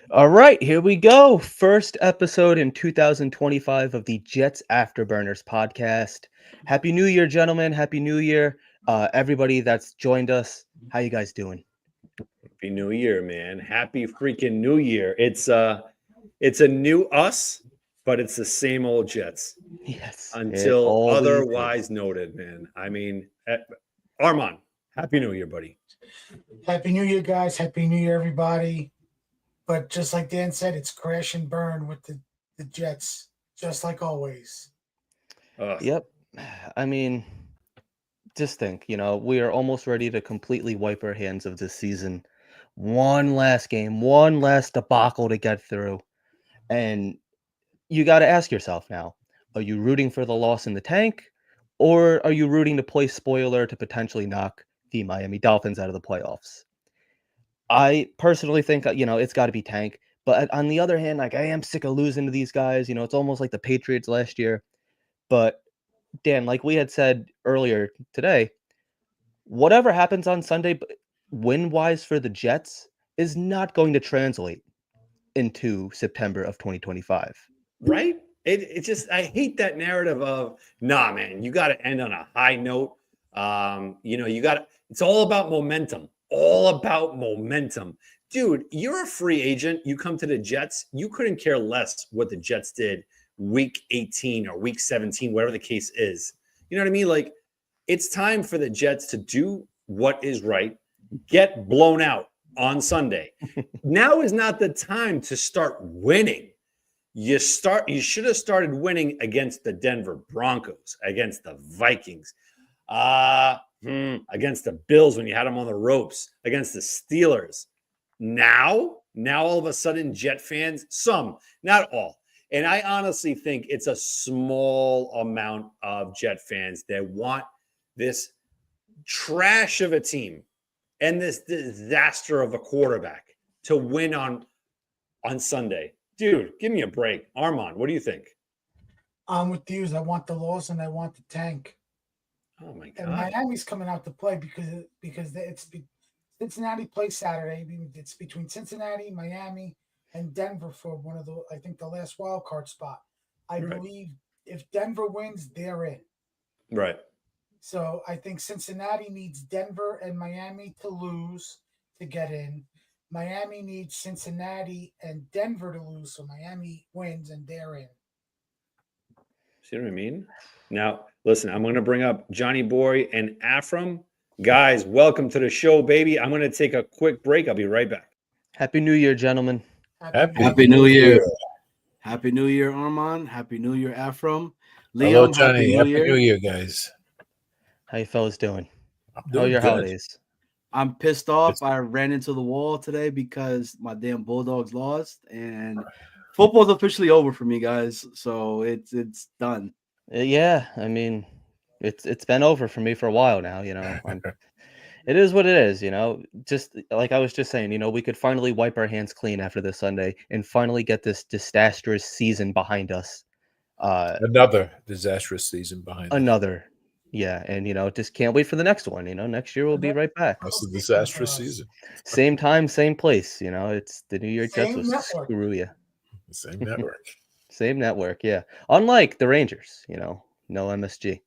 All right, here we go. First episode in 2025 of the Jets Afterburners podcast. Happy New Year, gentlemen. Happy New Year. Everybody that's joined us. How you guys doing? Happy New Year, man. Happy freaking New Year. It's a new us, but it's the same old Jets. Yes. Until otherwise noted, man. I mean, Armand, Happy New Year, buddy. Happy New Year, guys. Happy New Year, everybody. But just like Dan said, it's crash and burn with the Jets, just like always. Yep. I mean, just think, we are almost ready to completely wipe our hands of this season. One last game, one last debacle to get through. And you got to ask yourself now, are you rooting for the loss in the tank? Or are you rooting to play spoiler to potentially knock the Miami Dolphins out of the playoffs? I personally think, it's got to be tank. But on the other hand, I am sick of losing to these guys. It's almost like the Patriots last year. But, Dan, like we had said earlier today, whatever happens on Sunday, win-wise for the Jets, is not going to translate into September of 2025. Right? It just, I hate that narrative of, nah, man, you got to end on a high note. It's all about momentum. All about momentum. Dude, you're a free agent. You come to the Jets. You couldn't care less what the Jets did week 18 or week 17, whatever the case is. You know what I mean? Like, it's time for the Jets to do what is right, get blown out on Sunday. Now is not the time to start winning. You should have started winning against the Denver Broncos, against the Vikings. Against the Bills when you had them on the ropes, against the Steelers. Now all of a sudden, Jet fans, some, not all. And I honestly think it's a small amount of Jet fans that want this trash of a team and this disaster of a quarterback to win on Sunday. Dude, give me a break. Armand, what do you think? I'm with you. I want the loss and I want the tank. Oh my God! And Miami's coming out to play because Cincinnati plays Saturday. It's between Cincinnati, Miami, and Denver for one of the last wild card spot. I believe if Denver wins, they're in. Right. So I think Cincinnati needs Denver and Miami to lose to get in. Miami needs Cincinnati and Denver to lose, so Miami wins and they're in. See what I mean? Now, listen, I'm going to bring up Johnny Boy and Afram. Guys, welcome to the show, baby. I'm going to take a quick break. I'll be right back. Happy New Year, gentlemen. Happy New Year. Happy New Year, Armand. Happy New Year, Afram. Liam, hello, Johnny. Happy New Year, guys. How you fellas doing? How are your holidays? I'm pissed off. I ran into the wall today because my damn Bulldogs lost, and football's officially over for me, guys. So it's done. Yeah, I mean, it's been over for me for a while now. It is what it is. Just like I was just saying, we could finally wipe our hands clean after this Sunday and finally get this disastrous season behind us. Another disastrous season behind us. Yeah, and just can't wait for the next one. Next year we'll be right back. That's a disastrous season. Same time, same place. It's the New York Jets will screw you. Same network. Same network, yeah. Unlike the Rangers, no MSG.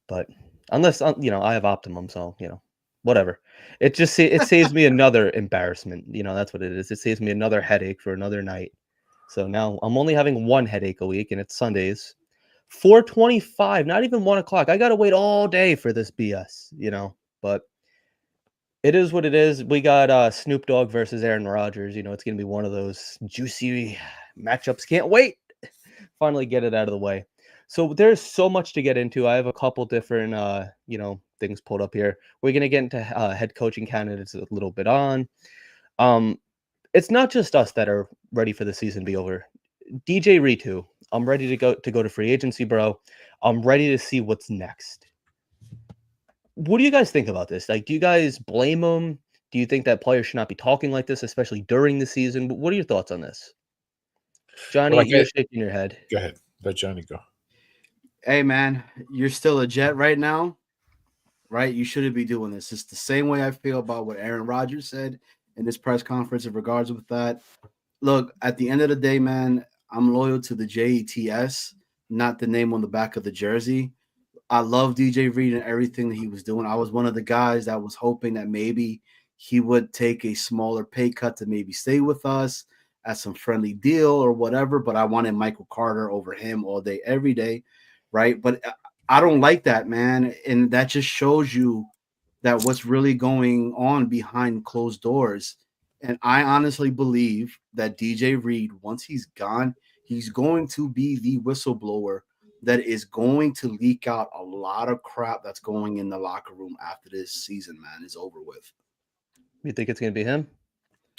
But unless I have Optimum, so whatever. It saves me another embarrassment. That's what it is. It saves me another headache for another night. So now I'm only having one headache a week, and it's Sundays 4:25, not even 1 o'clock. I got to wait all day for this BS, but it is what it is. We got Snoop Dogg versus Aaron Rodgers. It's going to be one of those juicy matchups. Can't wait. Finally get it out of the way. So there's so much to get into. I have a couple different, things pulled up here. We're going to get into head coaching candidates a little bit on. It's not just us that are ready for the season to be over. DJ Reed too. I'm ready to go to free agency, bro. I'm ready to see what's next. What do you guys think about this? Like, do you guys blame him? Do you think that players should not be talking like this, especially during the season? What are your thoughts on this? Johnny, you're shaking your head. Go ahead. Let Johnny go. Hey, man, you're still a Jet right now, right? You shouldn't be doing this. It's the same way I feel about what Aaron Rodgers said in this press conference in regards with that. Look, at the end of the day, man, I'm loyal to the JETS, not the name on the back of the jersey. I love DJ Reed and everything that he was doing. I was one of the guys that was hoping that maybe he would take a smaller pay cut to maybe stay with us at some friendly deal or whatever, but I wanted Michael Carter over him all day, every day, right? But I don't like that, man, and that just shows you that what's really going on behind closed doors. And I honestly believe that DJ Reed, once he's gone, he's going to be the whistleblower that is going to leak out a lot of crap that's going in the locker room after this season, man, is over with. You think it's going to be him?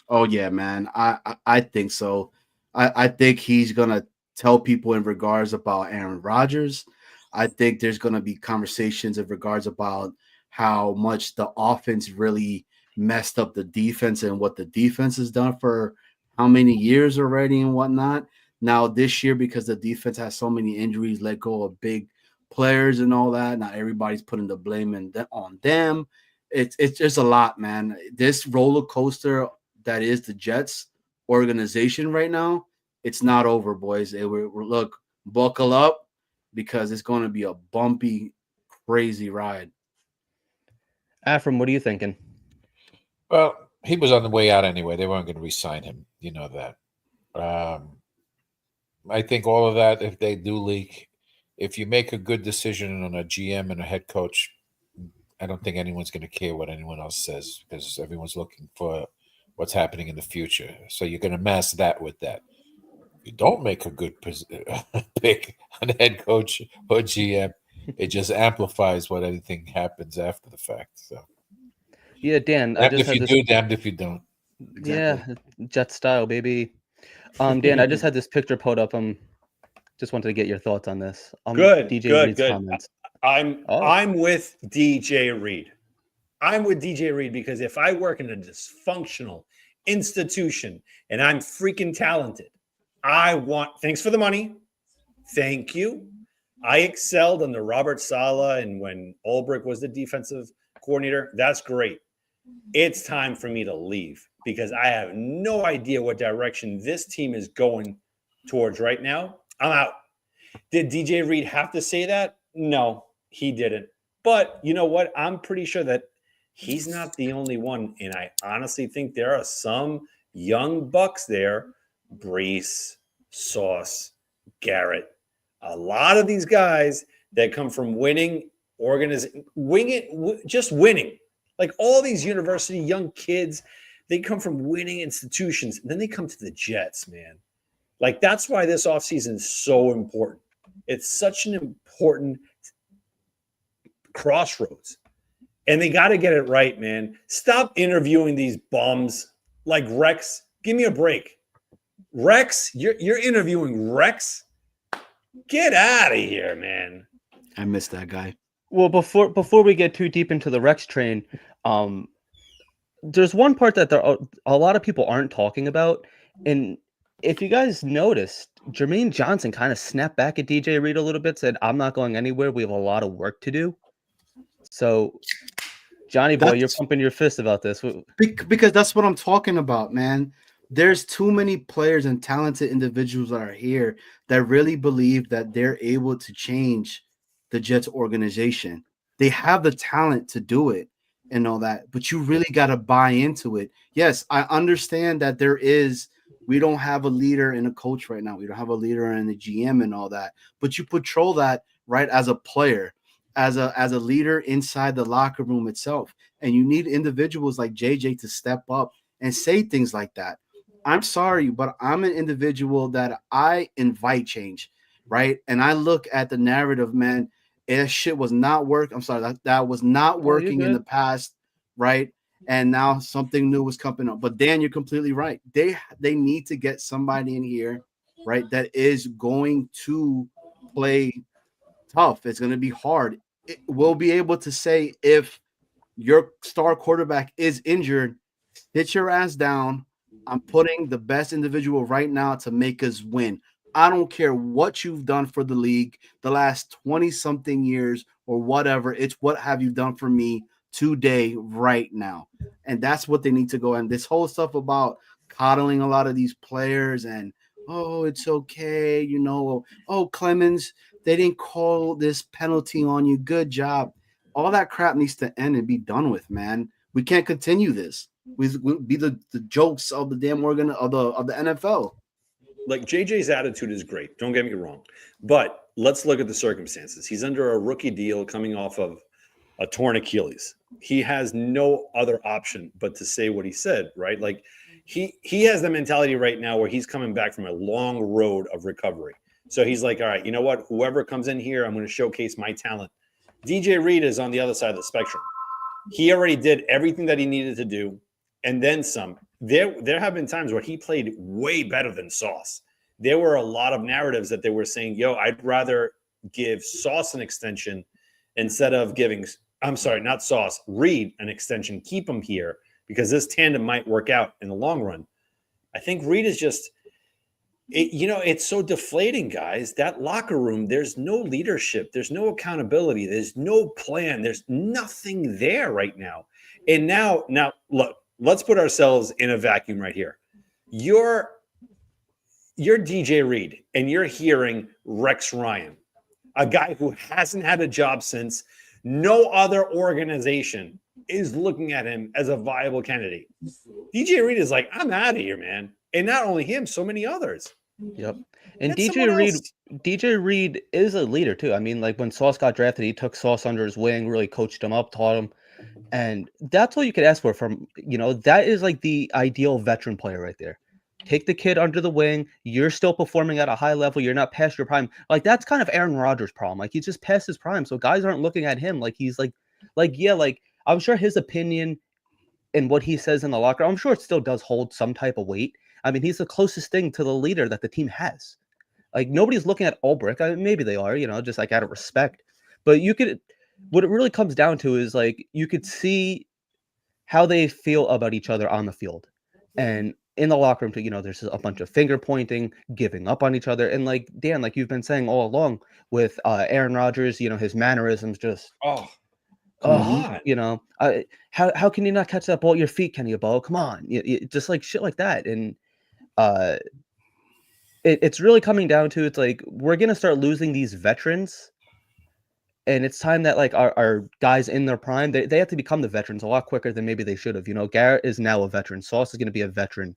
Oh, yeah, man. I think so. I think he's going to tell people in regards about Aaron Rodgers. I think there's going to be conversations in regards about how much the offense really messed up the defense and what the defense has done for how many years already and whatnot. Now this year, because the defense has so many injuries, let go of big players and all that, not everybody's putting the blame on them. It's just a lot, man. This roller coaster that is the Jets organization right now, it's not over, boys. Look, buckle up because it's going to be a bumpy, crazy ride. Afram, what are you thinking? Well, he was on the way out anyway. They weren't going to re-sign him. You know that. I think all of that, if they do leak, if you make a good decision on a GM and a head coach, I don't think anyone's going to care what anyone else says because everyone's looking for what's happening in the future. So you're going to mask that with that. If you don't make a good pick on head coach or GM, it just amplifies what anything happens after the fact. So, yeah, Dan, damned if you do, damned if you don't. Exactly. Yeah, Jet style, baby. Dan, I just had this picture pulled up. Just wanted to get your thoughts on this. Good, DJ Reed's comments. I'm with DJ Reed. I'm with DJ Reed because if I work in a dysfunctional institution and I'm freaking talented, thanks for the money. Thank you. I excelled under Robert Saleh and when Ulbrich was the defensive coordinator. That's great. It's time for me to leave because I have no idea what direction this team is going towards right now. I'm out. Did DJ Reed have to say that? No, he didn't. But you know what? I'm pretty sure that he's not the only one. And I honestly think there are some young bucks there, Brees, Sauce, Garrett, a lot of these guys that come from winning just winning. Like all these university young kids, they come from winning institutions. And then they come to the Jets, man. Like that's why this offseason is so important. It's such an important crossroads. And they got to get it right, man. Stop interviewing these bums like Rex. Give me a break. Rex, you're interviewing Rex? Get out of here, man. I miss that guy. Well, before we get too deep into the Rex train, there's one part that a lot of people aren't talking about. And if you guys noticed, Jermaine Johnson kind of snapped back at DJ Reed a little bit, said, I'm not going anywhere. We have a lot of work to do. So, Johnny boy, you're pumping your fist about this. Because that's what I'm talking about, man. There's too many players and talented individuals that are here that really believe that they're able to change the Jets organization. They have the talent to do it and all that, but you really got to buy into it. Yes, I understand that there is We don't have a leader and a coach right now. We don't have a leader and a GM and all that. But you patrol that right as a player, as a leader inside the locker room itself. And you need individuals like JJ to step up and say things like that. I'm sorry, but I'm an individual that I invite change, right? And I look at the narrative, man. That shit was not work. I'm sorry, that was not Oh, you're working in the good. past, right? And now something new was coming up. But Dan, you're completely right. They need to get somebody in here, right, that is going to play tough. It's going to be hard. We'll be able to say if your star quarterback is injured, sit your ass down. I'm putting the best individual right now to make us win. I don't care what you've done for the league the last 20 something years or whatever. It's what have you done for me today, right now. And that's what they need to go. And this whole stuff about coddling a lot of these players and, oh, it's okay. Oh, Clemens, they didn't call this penalty on you. Good job. All that crap needs to end and be done with, man. We can't continue this. We'll be the jokes of the damn of the NFL. Like JJ's attitude is great. Don't get me wrong, but let's look at the circumstances. He's under a rookie deal coming off of a torn Achilles. He has no other option but to say what he said, right? Like he has the mentality right now where he's coming back from a long road of recovery. So he's like, all right, you know what? Whoever comes in here, I'm going to showcase my talent. DJ Reed is on the other side of the spectrum. He already did everything that he needed to do, and then some. There have been times where he played way better than Sauce. There were a lot of narratives that they were saying, yo, I'd rather give Sauce an extension instead of giving, I'm sorry, not Sauce, Reed an extension, keep him here because this tandem might work out in the long run. I think Reed is just, it's so deflating, guys. That locker room, there's no leadership. There's no accountability. There's no plan. There's nothing there right now. And now look, let's put ourselves in a vacuum right here. You're DJ Reed and you're hearing Rex Ryan, a guy who hasn't had a job since. No other organization is looking at him as a viable candidate. DJ Reed is like, I'm out of here, man. And not only him, so many others. Yep. And Get someone else. DJ Reed is a leader too. I mean, like when Sauce got drafted, he took Sauce under his wing, really coached him up, taught him. And that's all you could ask for from, that is like the ideal veteran player right there. Take the kid under the wing. You're still performing at a high level. You're not past your prime. Like that's kind of Aaron Rodgers' problem. Like he's just past his prime. So guys aren't looking at him like he's like I'm sure his opinion and what he says in the locker room, I'm sure it still does hold some type of weight. I mean, he's the closest thing to the leader that the team has. Like nobody's looking at Ulbrich. I mean, maybe they are, just like out of respect. But what it really comes down to is like you could see how they feel about each other on the field. And in the locker room, too, there's a bunch of finger pointing, giving up on each other. And like, Dan, like you've been saying all along with Aaron Rodgers, his mannerisms just, come on. How can you not catch that ball at your feet, Kenny Abo? Come on. Just like shit like that. And it's really coming down to, it's like, we're going to start losing these veterans. And it's time that like our guys in their prime, they have to become the veterans a lot quicker than maybe they should have. Garrett is now a veteran. Sauce is going to be a veteran.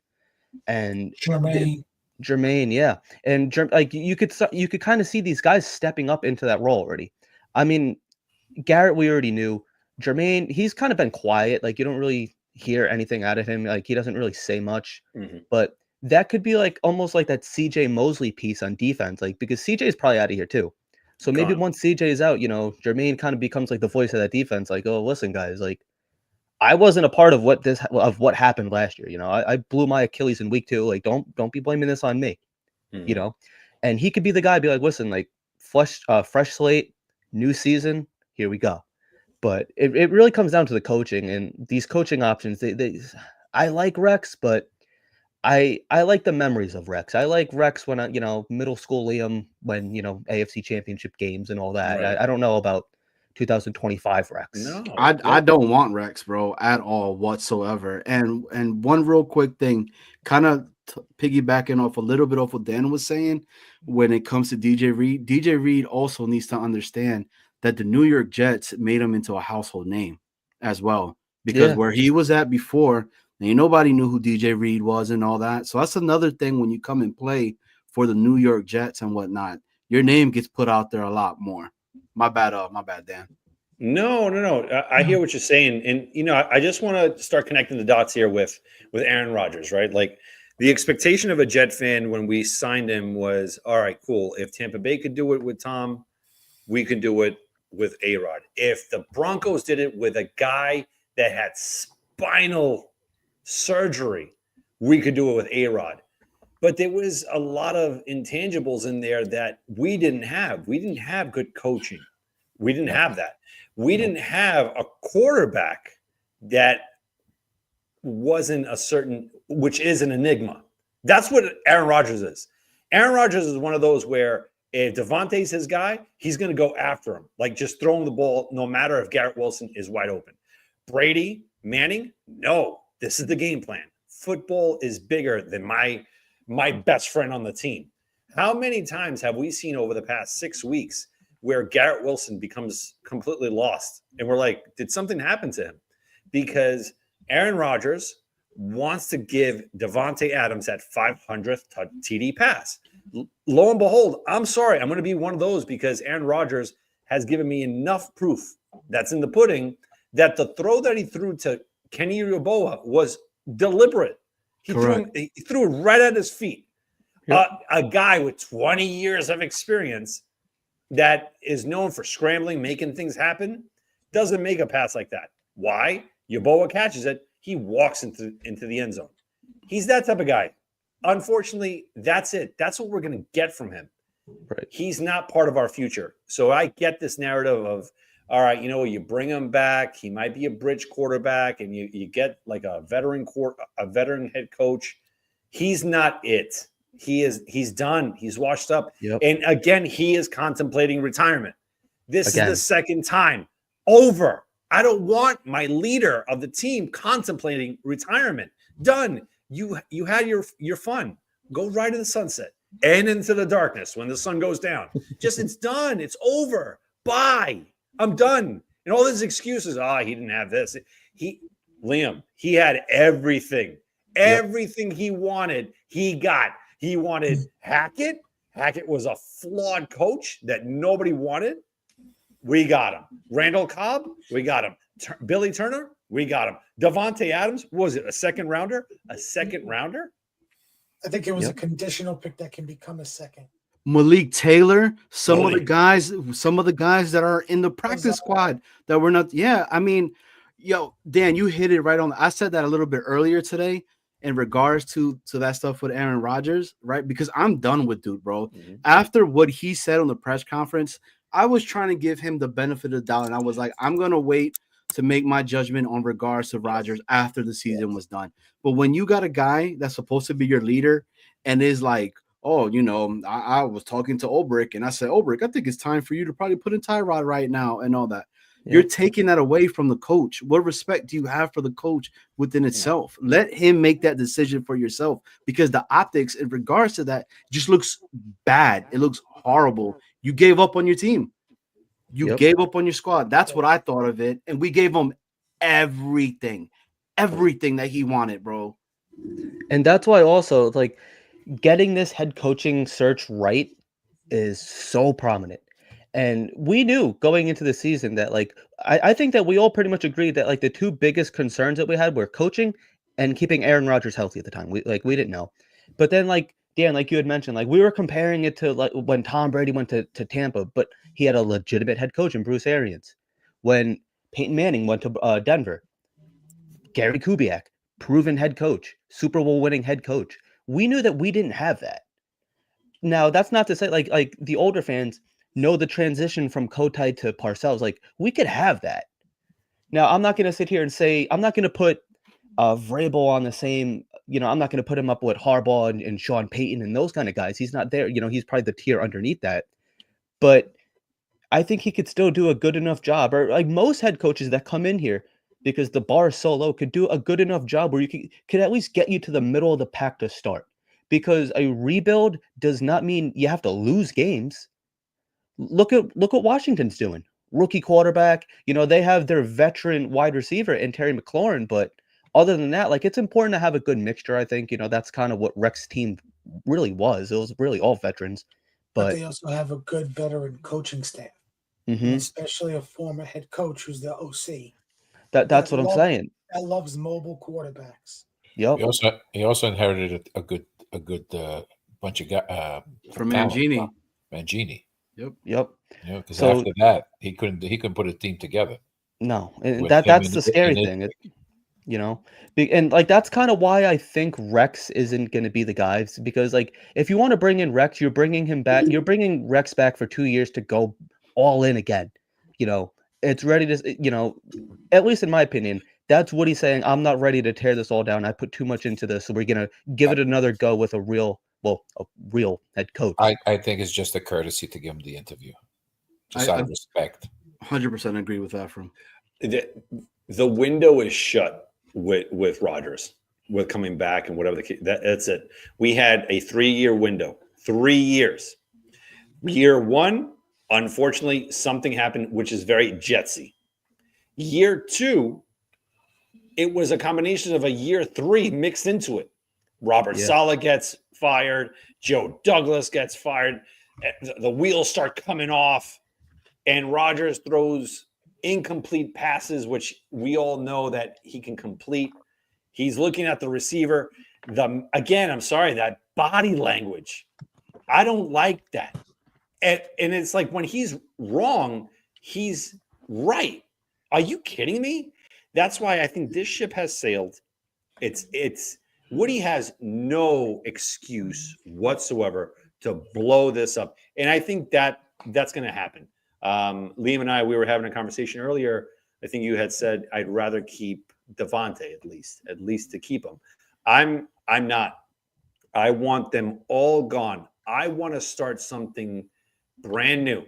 And Jermaine, yeah. And like you could kind of see these guys stepping up into that role already. I mean, Garrett, we already knew. Jermaine, he's kind of been quiet. Like you don't really hear anything out of him. Like he doesn't really say much. Mm-hmm. But that could be like almost like that CJ Mosley piece on defense. Like because CJ is probably out of here too. So maybe once CJ is out, Jermaine kind of becomes like the voice of that defense. Like, oh, listen, guys, like I wasn't a part of what happened last year. I blew my Achilles in week 2. Like, don't be blaming this on me. Mm-hmm. And he could be the guy. Be like, listen, like fresh slate, new season, here we go. But it really comes down to the coaching and these coaching options. I like Rex, but I like the memories of Rex. I like Rex when middle school Liam when AFC Championship games and all that. Right. I don't know about 2025 Rex. No, I don't want Rex, bro, at all whatsoever. And one real quick thing, kind of piggybacking off a little bit off what Dan was saying when it comes to DJ Reed. DJ Reed also needs to understand that the New York Jets made him into a household name as well. Because where he was at before, And nobody knew who DJ Reed was and all that. So that's another thing when you come and play for the New York Jets and whatnot. Your name gets put out there a lot more. My bad, Dan. No. I hear what you're saying, and I just want to start connecting the dots here with Aaron Rodgers, right? Like the expectation of a Jet fan when we signed him was, all right, cool. If Tampa Bay could do it with Tom, we can do it with A-Rod. If the Broncos did it with a guy that had spinal surgery, we could do it with A-Rod. But there was a lot of intangibles in there that we didn't have. We didn't have good coaching. We didn't have that. We didn't have a quarterback that wasn't a certain, which is an enigma. That's what Aaron Rodgers is. Aaron Rodgers is one of those where if Devontae's his guy, he's going to go after him, like just throwing the ball, no matter if Garrett Wilson is wide open. Brady, Manning, no, this is the game plan. Football is bigger than my best friend on the team. How many times have we seen over the past 6 weeks where Garrett Wilson becomes completely lost? And we're like, did something happen to him? Because Aaron Rodgers wants to give Devontae Adams that 500th TD pass. Lo and behold, I'm sorry, I'm going to be one of those because Aaron Rodgers has given me enough proof that's in the pudding that the throw that he threw to Kenny Yeboah was deliberate. He threw it right at his feet. Yep. A guy with 20 years of experience that is known for scrambling, making things happen, doesn't make a pass like that. Why? Yeboah catches it. He walks into the end zone. He's that type of guy. Unfortunately, that's it. That's what we're going to get from him. Right. He's not part of our future. So I get this narrative of, all right, you bring him back. He might be a bridge quarterback, and you get like a veteran head coach. He's not it. He's done. He's washed up. Yep. And again, he is contemplating retirement. This is the second time. Over. I don't want my leader of the team contemplating retirement. Done. You had your fun. Go right in the sunset and into the darkness when the sun goes down. It's done. It's over. Bye. I'm done. And all these excuses. He didn't have this. Liam, he had everything. Everything he wanted, he got. He wanted Hackett. Hackett was a flawed coach that nobody wanted. We got him. Randall Cobb, we got him. Billy Turner, we got him. Devontae Adams, was it a second rounder? A second rounder? I think it was a conditional pick that can become a second. Malik Taylor, some of the guys that are in the practice squad that were not. Yeah, I mean, Dan, you hit it right on. I said that a little bit earlier today in regards to that stuff with Aaron Rodgers, right? Because I'm done with dude, bro. Mm-hmm. After what he said on the press conference, I was trying to give him the benefit of the doubt, and I was like, I'm gonna wait to make my judgment on regards to Rodgers after the season was done. But when you got a guy that's supposed to be your leader and is like, oh, I was talking to Ulbrich and I said, Ulbrich, I think it's time for you to probably put in Tyrod right now and all that. Yeah. You're taking that away from the coach. What respect do you have for the coach within itself? Yeah. Let him make that decision for yourself, because the optics in regards to that just looks bad. It looks horrible. You gave up on your team. You gave up on your squad. That's what I thought of it. And we gave him everything that he wanted, bro. And that's why also, like, getting this head coaching search right is so prominent. And we knew going into the season that, like, I think that we all pretty much agreed that, like, the two biggest concerns that we had were coaching and keeping Aaron Rodgers healthy at the time. We didn't know. But then, like, Dan, like you had mentioned, like, we were comparing it to, like, when Tom Brady went to Tampa, but he had a legitimate head coach in Bruce Arians. When Peyton Manning went to Denver, Gary Kubiak, proven head coach, Super Bowl winning head coach. We knew that we didn't have that. Now, that's not to say, like the older fans know the transition from Kotite to Parcells. Like, we could have that. Now, I'm not going to sit here and say, I'm not going to put Vrabel on the same, I'm not going to put him up with Harbaugh and Sean Payton and those kind of guys. He's not there. He's probably the tier underneath that. But I think he could still do a good enough job. Or like most head coaches that come in here, because the bar is so low, could do a good enough job where you could at least get you to the middle of the pack to start. Because a rebuild does not mean you have to lose games. Look what Washington's doing. Rookie quarterback. They have their veteran wide receiver in Terry McLaurin, but other than that, like, it's important to have a good mixture. I think, that's kind of what Rex team really was. It was really all veterans, But but they also have a good veteran coaching staff, and mhm, especially a former head coach who's the OC that's that what I'm love saying. that loves mobile quarterbacks. Yep, He also inherited a good bunch of From talent. Mangini. Mangini. yep. Because So after that he couldn't put a team together no, and with him that's the scary and thing. You know, and like that's kind of why I think Rex isn't going to be the guy because like if you want to bring in Rex, you're bringing him back. You're bringing Rex back for 2 years to go all in again. You know, it's ready to. At least in my opinion, that's what he's saying. I'm not ready to tear this all down. I put too much into this, so we're gonna give it another go with a real head coach. I think it's just a courtesy to give him the interview, just out I of respect. 100% agree with that. From The window is shut with Rodgers, with coming back and whatever the case. That's it. We had a 3-year window. 3 years. Year 1, unfortunately, something happened which is very Jetsy. Year 2, it was a combination of a year 3 mixed into it. Robert Yeah. Saleh gets fired. Joe Douglas gets fired. The wheels start coming off, and Rodgers throws incomplete passes, which we all know that he can complete. He's looking at the receiver. I'm sorry, that body language. I don't like that. And it's like when he's wrong, he's right. Are you kidding me? That's why I think this ship has sailed. It's Woody has no excuse whatsoever to blow this up. And I think that's going to happen. Liam and I, we were having a conversation earlier. I think you had said I'd rather keep Devontae at least to keep him. I'm not. I want them all gone. I want to start something brand new.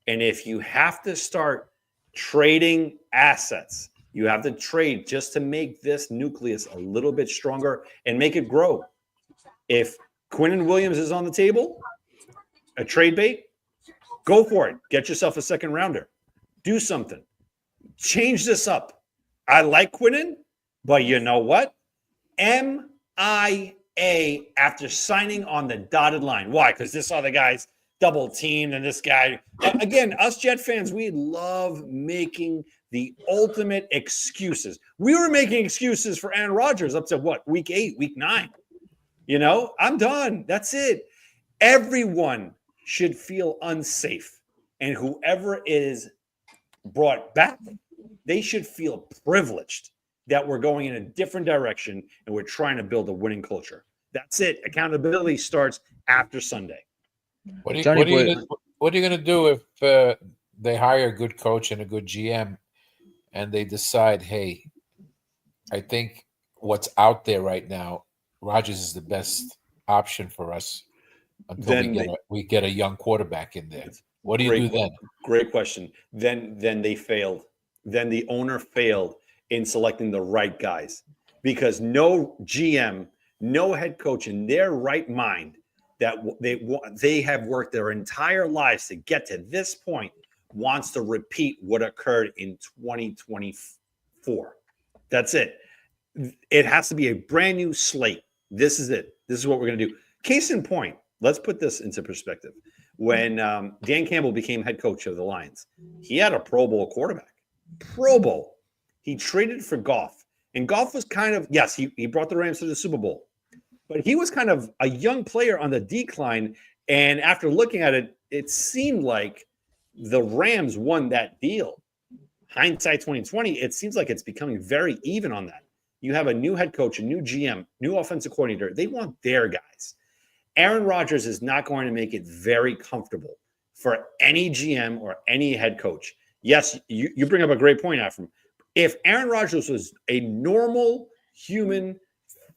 And if you have to start trading assets, you have to trade just to make this nucleus a little bit stronger and make it grow. If Quinnen Williams is on the table, a trade bait, go for it. Get yourself a second rounder. Do something. Change this up. I like Quinnen, but you know what? MIA after signing on the dotted line. Why? Because this other guy's double teamed and this guy. Again, us Jet fans, we love making the ultimate excuses. We were making excuses for Aaron Rodgers up to what? Week 8, week 9. I'm done. That's it. Everyone should feel unsafe. And whoever is brought back, they should feel privileged that we're going in a different direction and we're trying to build a winning culture. That's it. Accountability starts after Sunday. What are Johnny you Boy- going to do if they hire a good coach and a good GM and they decide, hey, I think what's out there right now, Rodgers is the best option for us until we get a young quarterback in there. What do you do then? Great question. Then they failed. Then the owner failed in selecting the right guys because no GM, no head coach in their right mind that they have worked their entire lives to get to this point wants to repeat what occurred in 2024. That's it. It has to be a brand new slate. This is it. This is what we're going to do. Case in point, let's put this into perspective. When Dan Campbell became head coach of the Lions, he had a Pro Bowl quarterback. Pro Bowl. He traded for Goff. And Goff was kind of, yes, he brought the Rams to the Super Bowl. But he was kind of a young player on the decline. And after looking at it, it seemed like the Rams won that deal. Hindsight 2020, it seems like it's becoming very even on that. You have a new head coach, a new GM, new offensive coordinator. They want their guys. Aaron Rodgers is not going to make it very comfortable for any GM or any head coach. Yes, you bring up a great point, Ephraim. If Aaron Rodgers was a normal, human,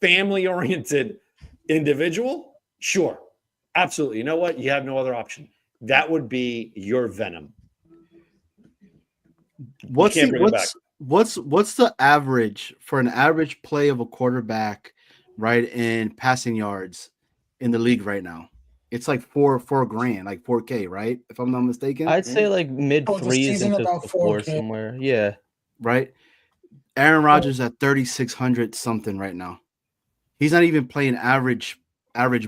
family-oriented individual, sure. Absolutely. You know what? You have no other option. That would be your venom. what's the average for an average play of a quarterback, right, in passing yards in the league right now? It's like $4 grand, like $4K, right? If I'm not mistaken. I'd say like mid Oh, the threes season into about the 4 4K. somewhere. Yeah. Right. Aaron Rodgers at 3,600 something right now. He's not even playing average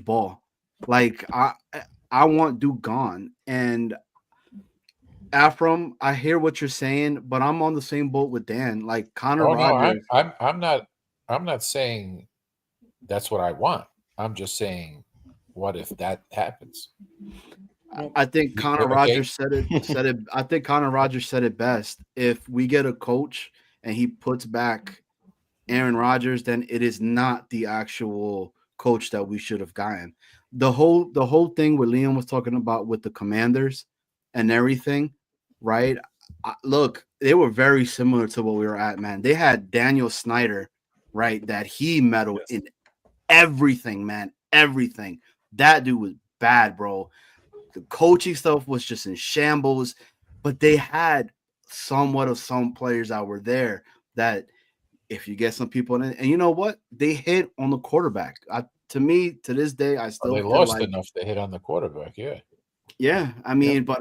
ball. Like I want Duke gone. And Afram, I hear what you're saying, but I'm on the same boat with Dan. Like Connor Oh no, Rodgers. I'm not saying that's what I want. I'm just saying, what if that happens? I think Connor Okay. Rodgers said it. I think Connor Rodgers said it best. If we get a coach and he puts back Aaron Rodgers, then it is not the actual coach that we should have gotten. The whole thing what Liam was talking about with the Commanders and everything, right? Look, they were very similar to what we were at, man. They had Daniel Snyder, right? That he meddled in everything, man. Everything. That dude was bad, bro. The coaching stuff was just in shambles, but they had somewhat of some players that were there that if you get some people in it, and you know what? They hit on the quarterback. To me, to this day, I still They feel lost like, enough to hit on the quarterback. Yeah. yeah, I mean, but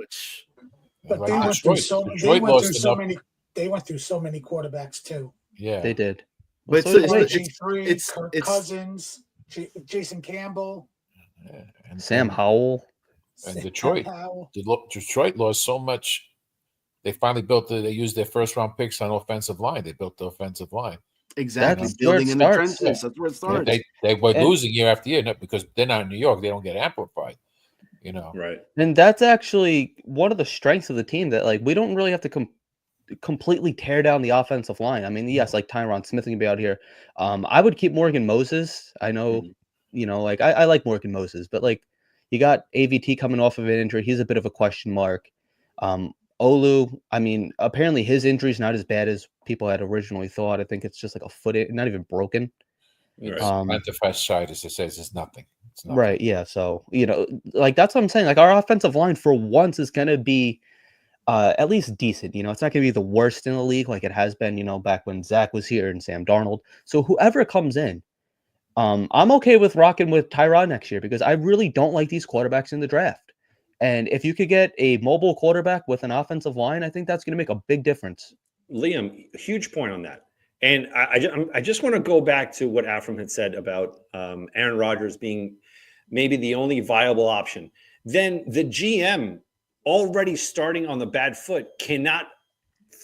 But Like they went through so many. They Detroit went through lost so enough. many. They went through so many quarterbacks too. Yeah. They did. But So did it's- we. it's- RG3, it's- Kirk it's- Cousins, Jason Campbell, Yeah. And, Sam and, Howell. and Sam Detroit. Howell. Detroit lost so much. They finally they used their first round picks on offensive line. They built the offensive line. exactly That's where it building in the starts. trenches. That's where it starts. They were And- losing year after year because they're not in New York. They don't get amplified. You know. Right. And that's actually one of the strengths of the team that like we don't really have to completely tear down the offensive line. I mean, yes, like Tyron Smith can be out here. I would keep Morgan Moses. I know, like I like Morgan Moses, but like you got AVT coming off of an injury. He's a bit of a question mark. Olu, I mean, apparently his injury is not as bad as people had originally thought. I think it's just like a foot, not even broken. Right. Antiphasitis, it says it's nothing. It's nothing. Right. Yeah. So, like that's what I'm saying. Like our offensive line for once is going to be at least decent. It's not going to be the worst in the league like it has been, back when Zach was here and Sam Darnold. So whoever comes in, I'm okay with rocking with Tyrod next year because I really don't like these quarterbacks in the draft. And if you could get a mobile quarterback with an offensive line, I think that's going to make a big difference. Liam, huge point on that. And I just want to go back to what Afram had said about Aaron Rodgers being maybe the only viable option. Then the GM, already starting on the bad foot, cannot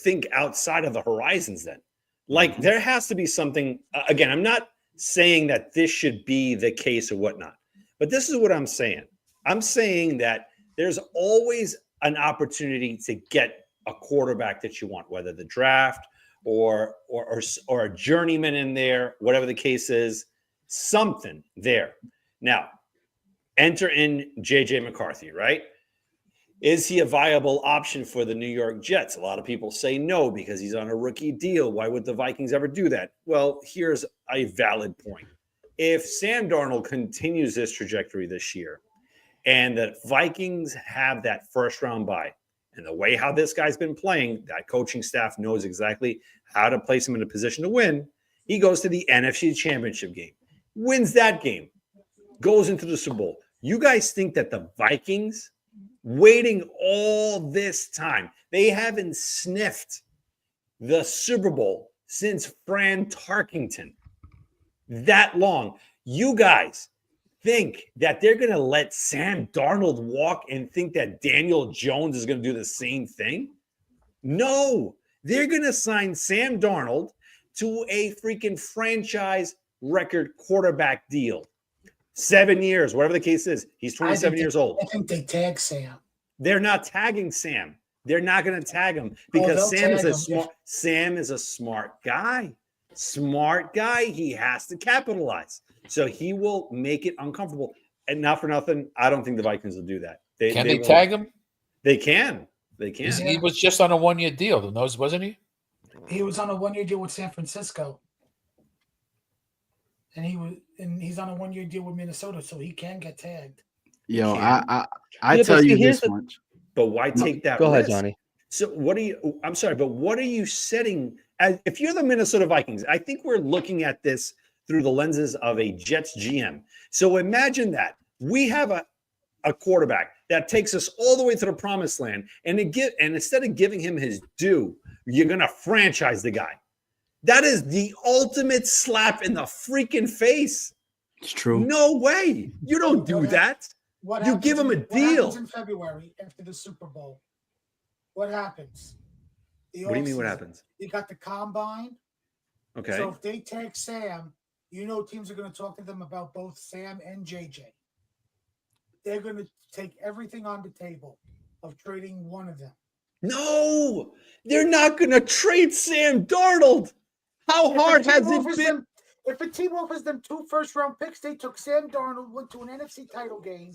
think outside of the horizons then. Like there has to be something, again, I'm not saying that this should be the case or whatnot, but this is what I'm saying. I'm saying that there's always an opportunity to get a quarterback that you want, whether the draft or a journeyman in there, whatever the case is, something there. Now, enter in JJ McCarthy, right? Is he a viable option for the New York Jets? A lot of people say no because he's on a rookie deal. Why would the Vikings ever do that? Well, here's a valid point. If Sam Darnold continues this trajectory this year and the Vikings have that first round bye, and the way how this guy's been playing, that coaching staff knows exactly how to place him in a position to win. He goes to the NFC Championship game, wins that game, goes into the Super Bowl. You guys think that the Vikings, waiting all this time, they haven't sniffed the Super Bowl since Fran Tarkington, that long. You guys think that they're going to let Sam Darnold walk and think that Daniel Jones is going to do the same thing? No, they're going to sign Sam Darnold to a freaking franchise record quarterback deal. 7 years, whatever the case is. He's 27 years old. I think they tag Sam. They're not tagging Sam. They're not going to tag him because Sam is a smart guy. Smart guy. He has to capitalize. So he will make it uncomfortable. And not for nothing, I don't think the Vikings will do that. Can they tag him? They can. They can. He was just on a 1 year deal, wasn't he? He was on a 1 year deal with San Francisco. And he's on a 1 year deal with Minnesota, so he can get tagged. Yo, I tell you this much. But why take that Go risk? ahead, Johnny. So what are you? I'm sorry, but what are you setting? If you're the Minnesota Vikings, I think we're looking at this through the lenses of a Jets GM. So imagine that we have a quarterback that takes us all the way to the promised land, and instead of giving him his due, you're going to franchise the guy. That is the ultimate slap in the freaking face. It's true. No way. You don't do that. What You give him a What happens deal. in February after the Super Bowl? What happens? What do you mean what happens? You got the combine. Okay. So if they take Sam, you know teams are going to talk to them about both Sam and JJ. They're going to take everything on the table of trading one of them. No, they're not going to trade Sam Darnold. How hard has it been? If a team offers them 2 first-round picks, they took Sam Darnold, went to an NFC title game,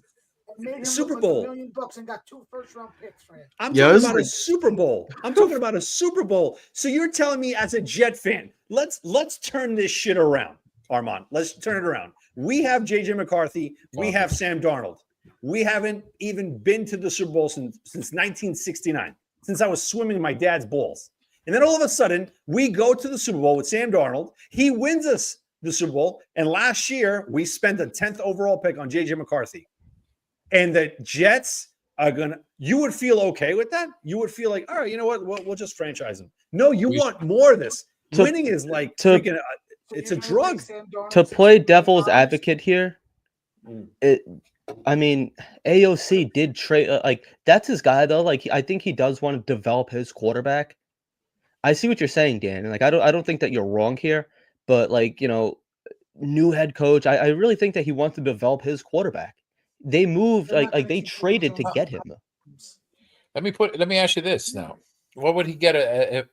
and made him Super look Bowl. like $1 million and got 2 first-round picks for him. I'm talking about a Super Bowl. I'm talking about a Super Bowl. So you're telling me, as a Jet fan, let's turn this shit around, Armand. Let's turn it around. We have JJ McCarthy. We have Sam Darnold. We haven't even been to the Super Bowl since 1969, since I was swimming in my dad's balls. And then all of a sudden, we go to the Super Bowl with Sam Darnold. He wins us the Super Bowl. And last year, we spent a 10th overall pick on JJ McCarthy. And the Jets are going to, you would feel okay with that? You would feel like, all right, you know what? We'll just franchise him. No, you want more of this. Winning is like freaking, it's a drug. To play devil's advocate here, I mean, AOC did trade, like, that's his guy, though. Like, I think he does want to develop his quarterback. I see what you're saying, Dan. Like, I don't think that you're wrong here, but, like, you know, new head coach, I really think that he wants to develop his quarterback. They moved, like they traded to get him. Let me ask you this now. What would he get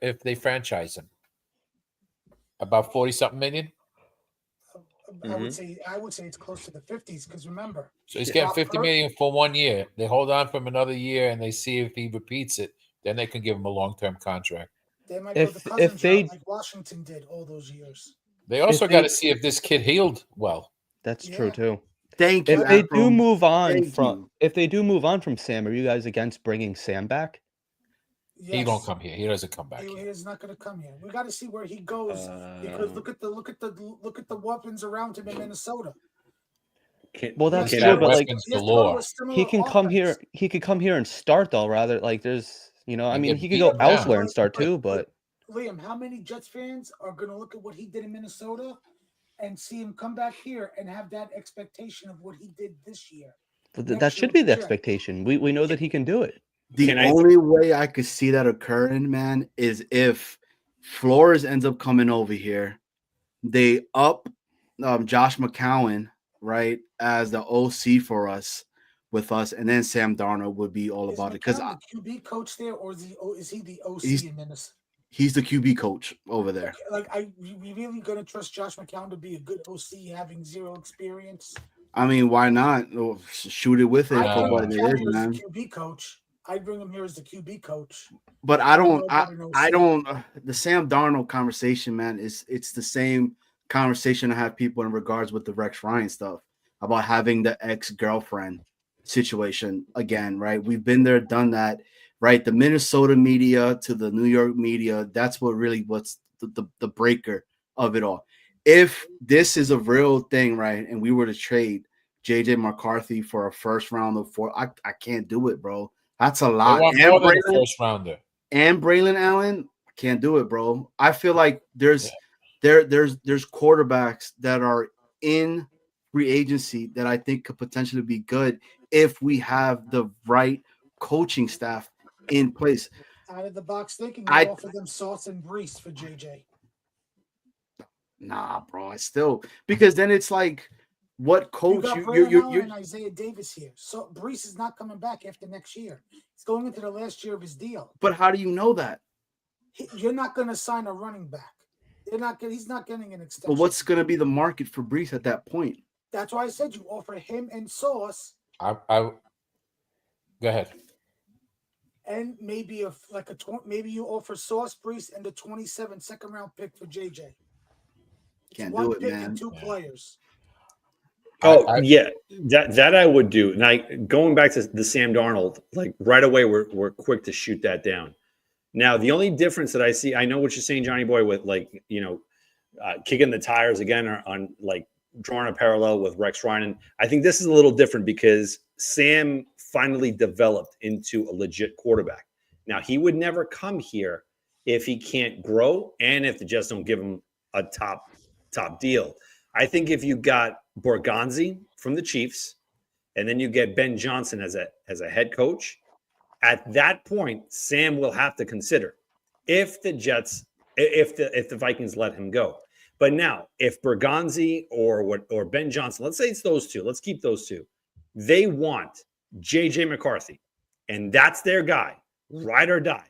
if they franchise him? About 40-something million? I would say it's close to the 50s because remember. So he's getting 50 million for 1 year. They hold on for him another year and they see if he repeats it. Then they can give him a long-term contract. They might go the Cousins route like Washington did all those years. They also got to see if this kid healed well. That's true too. Thank you. If they do move on from Sam, are you guys against bringing Sam back? Yes. He don't come here. He doesn't come back. He is not going to come here. We got to see where he goes because look at the weapons around him in Minnesota. Well, that's true, but like he can come here. He could come here and start though. Rather, like there's, you know, I mean, he could go elsewhere and start too. But Liam, how many Jets fans are going to look at what he did in Minnesota and see him come back here and have that expectation of what he did this year? That should be the expectation. We know that he can do it. The only way I could see that occurring, man, is if Flores ends up coming over here, they up Josh McCown, right, as the OC for us, with us, and then Sam Darnold would be all about it. Because the QB coach there, or is he the OC in Minnesota? He's the QB coach over there. Like, we really gonna trust Josh McCown to be a good OC having zero experience? I mean, why not? Shoot it with it for what it is, man. QB coach. I'd bring him here as the QB coach. But I don't. The Sam Darnold conversation, man, it's the same conversation I have people in regards with the Rex Ryan stuff about having the ex-girlfriend situation again, right? We've been there, done that, right? The Minnesota media to the New York media, that's what's the breaker of it all. If this is a real thing, right, and we were to trade JJ McCarthy for a first round of 4, I can't do it, bro. That's a lot. And first rounder. And Braylon Allen, I can't do it, bro. I feel like there's quarterbacks that are in free agency that I think could potentially be good if we have the right coaching staff in place. Out of the box thinking, I offer them Sauce and Brees for JJ. Nah, bro. I still, because then it's like, what coach you and Isaiah Davis here. So Brees is not coming back after next year. He's going into the last year of his deal. But how do you know that? You're not going to sign a running back. He's not getting an extension. But what's going to be the market for Brees at that point? That's why I said you offer him and Sauce. Go ahead. And maybe maybe you offer Sauce, Brees, and the 27 second round pick for JJ. Can't do it, man. And 2 players. Yeah, that I would do. Now, going back to the Sam Darnold, like right away, we're quick to shoot that down. Now, the only difference that I see, I know what you're saying, Johnny Boy, with like, you know, kicking the tires again on like drawing a parallel with Rex Ryan. And I think this is a little different because Sam finally developed into a legit quarterback. Now, he would never come here if he can't grow and if the Jets don't give him a top deal. I think if you got Borgonzi from the Chiefs and then you get Ben Johnson as a head coach, at that point, Sam will have to consider if the Vikings let him go. But now, if Bergonzi or Ben Johnson, let's say it's those two, let's keep those two. They want JJ McCarthy, and that's their guy, ride or die.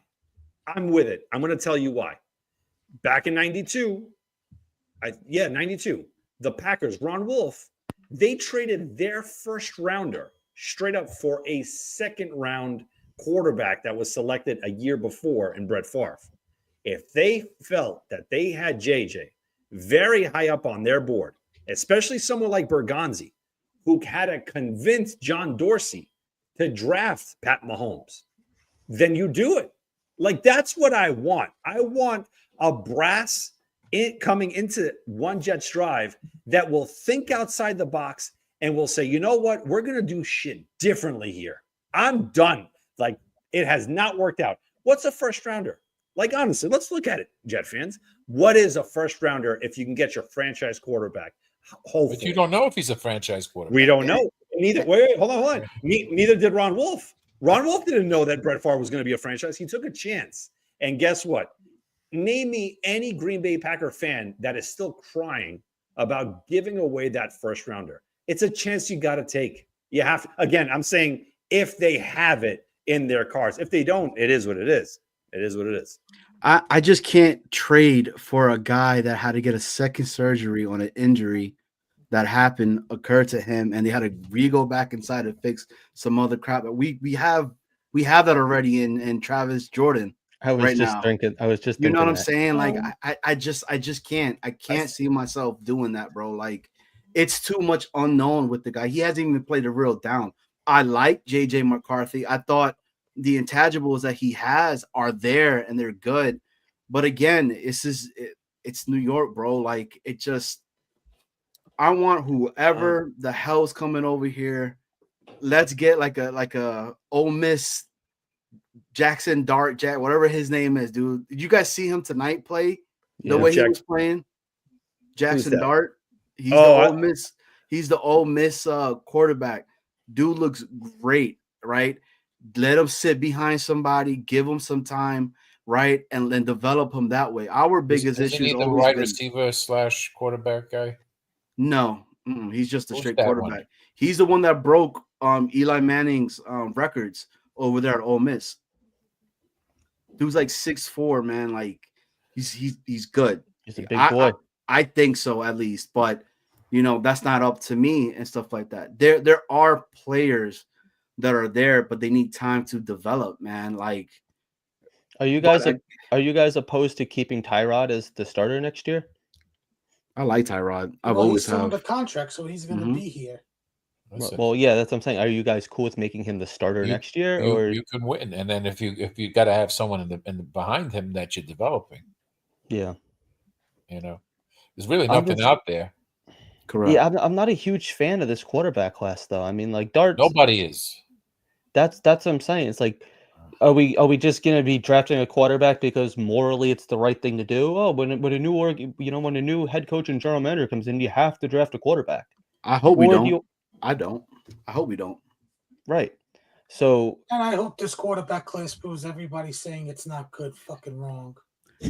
I'm with it. I'm going to tell you why. Back in 92, 92, the Packers, Ron Wolf, they traded their first rounder straight up for a second round quarterback that was selected a year before in Brett Favre. If they felt that they had JJ very high up on their board, especially someone like Bergonzi, who had to convince John Dorsey to draft Pat Mahomes, then you do it. Like, that's what I want. I want a brass coming into one Jets drive that will think outside the box and will say, you know what? We're going to do shit differently here. I'm done. Like, it has not worked out. What's a first rounder? Like, honestly, let's look at it, Jet fans. What is a first rounder if you can get your franchise quarterback? Hopefully. But you don't know if he's a franchise quarterback. We don't know. Neither. Wait, hold on. Neither did Ron Wolf. Ron Wolf didn't know that Brett Favre was going to be a franchise. He took a chance. And guess what? Name me any Green Bay Packer fan that is still crying about giving away that first rounder. It's a chance you got to take. You have to, again, I'm saying if they have it in their cards. If they don't, it is what it is. It is what it is. I just can't trade for a guy that had to get a second surgery on an injury that occurred to him, and they had to go back inside and fix some other crap. But we have that already in Travis Jordan. I was just thinking you know what I'm saying? Like I just can't see myself doing that, bro. Like, it's too much unknown with the guy. He hasn't even played a real down. I like JJ McCarthy. I thought the intangibles that he has are there and they're good. But again, it's New York, bro. Like, I want whoever the hell's coming over here. Let's get like a Ole Miss Jackson Dart, whatever his name is, dude. Did you guys see him tonight play the way he was playing? Jackson Dart. He's the Ole Miss quarterback. Dude looks great, right? Let him sit behind somebody, give him some time, right, and then develop him that way. Our biggest issue is the wide receiver / quarterback guy. No, he's just a straight quarterback. One? He's the one that broke Eli Manning's records over there at Ole Miss. Dude's like 6'4", man. Like, he's good. He's a big boy. I think so, at least. But that's not up to me and stuff like that. There are players that are there, but they need time to develop, man. Like, are you guys opposed to keeping Tyrod as the starter next year? I like Tyrod. I've always he's under the contract, so he's going to be here. Well, yeah, that's what I'm saying. Are you guys cool with making him the starter next year, or you can win? And then if you got to have someone in the behind him that you're developing, yeah, there's really nothing out there. Correct. Yeah, I'm not a huge fan of this quarterback class, though. I mean, like, Dart. Nobody is. That's what I'm saying. It's like, are we just gonna be drafting a quarterback because morally it's the right thing to do? Oh, when a new head coach and general manager comes in, you have to draft a quarterback. I hope we don't. I don't. I hope we don't. Right. So. And I hope this quarterback class proves everybody saying it's not good fucking wrong.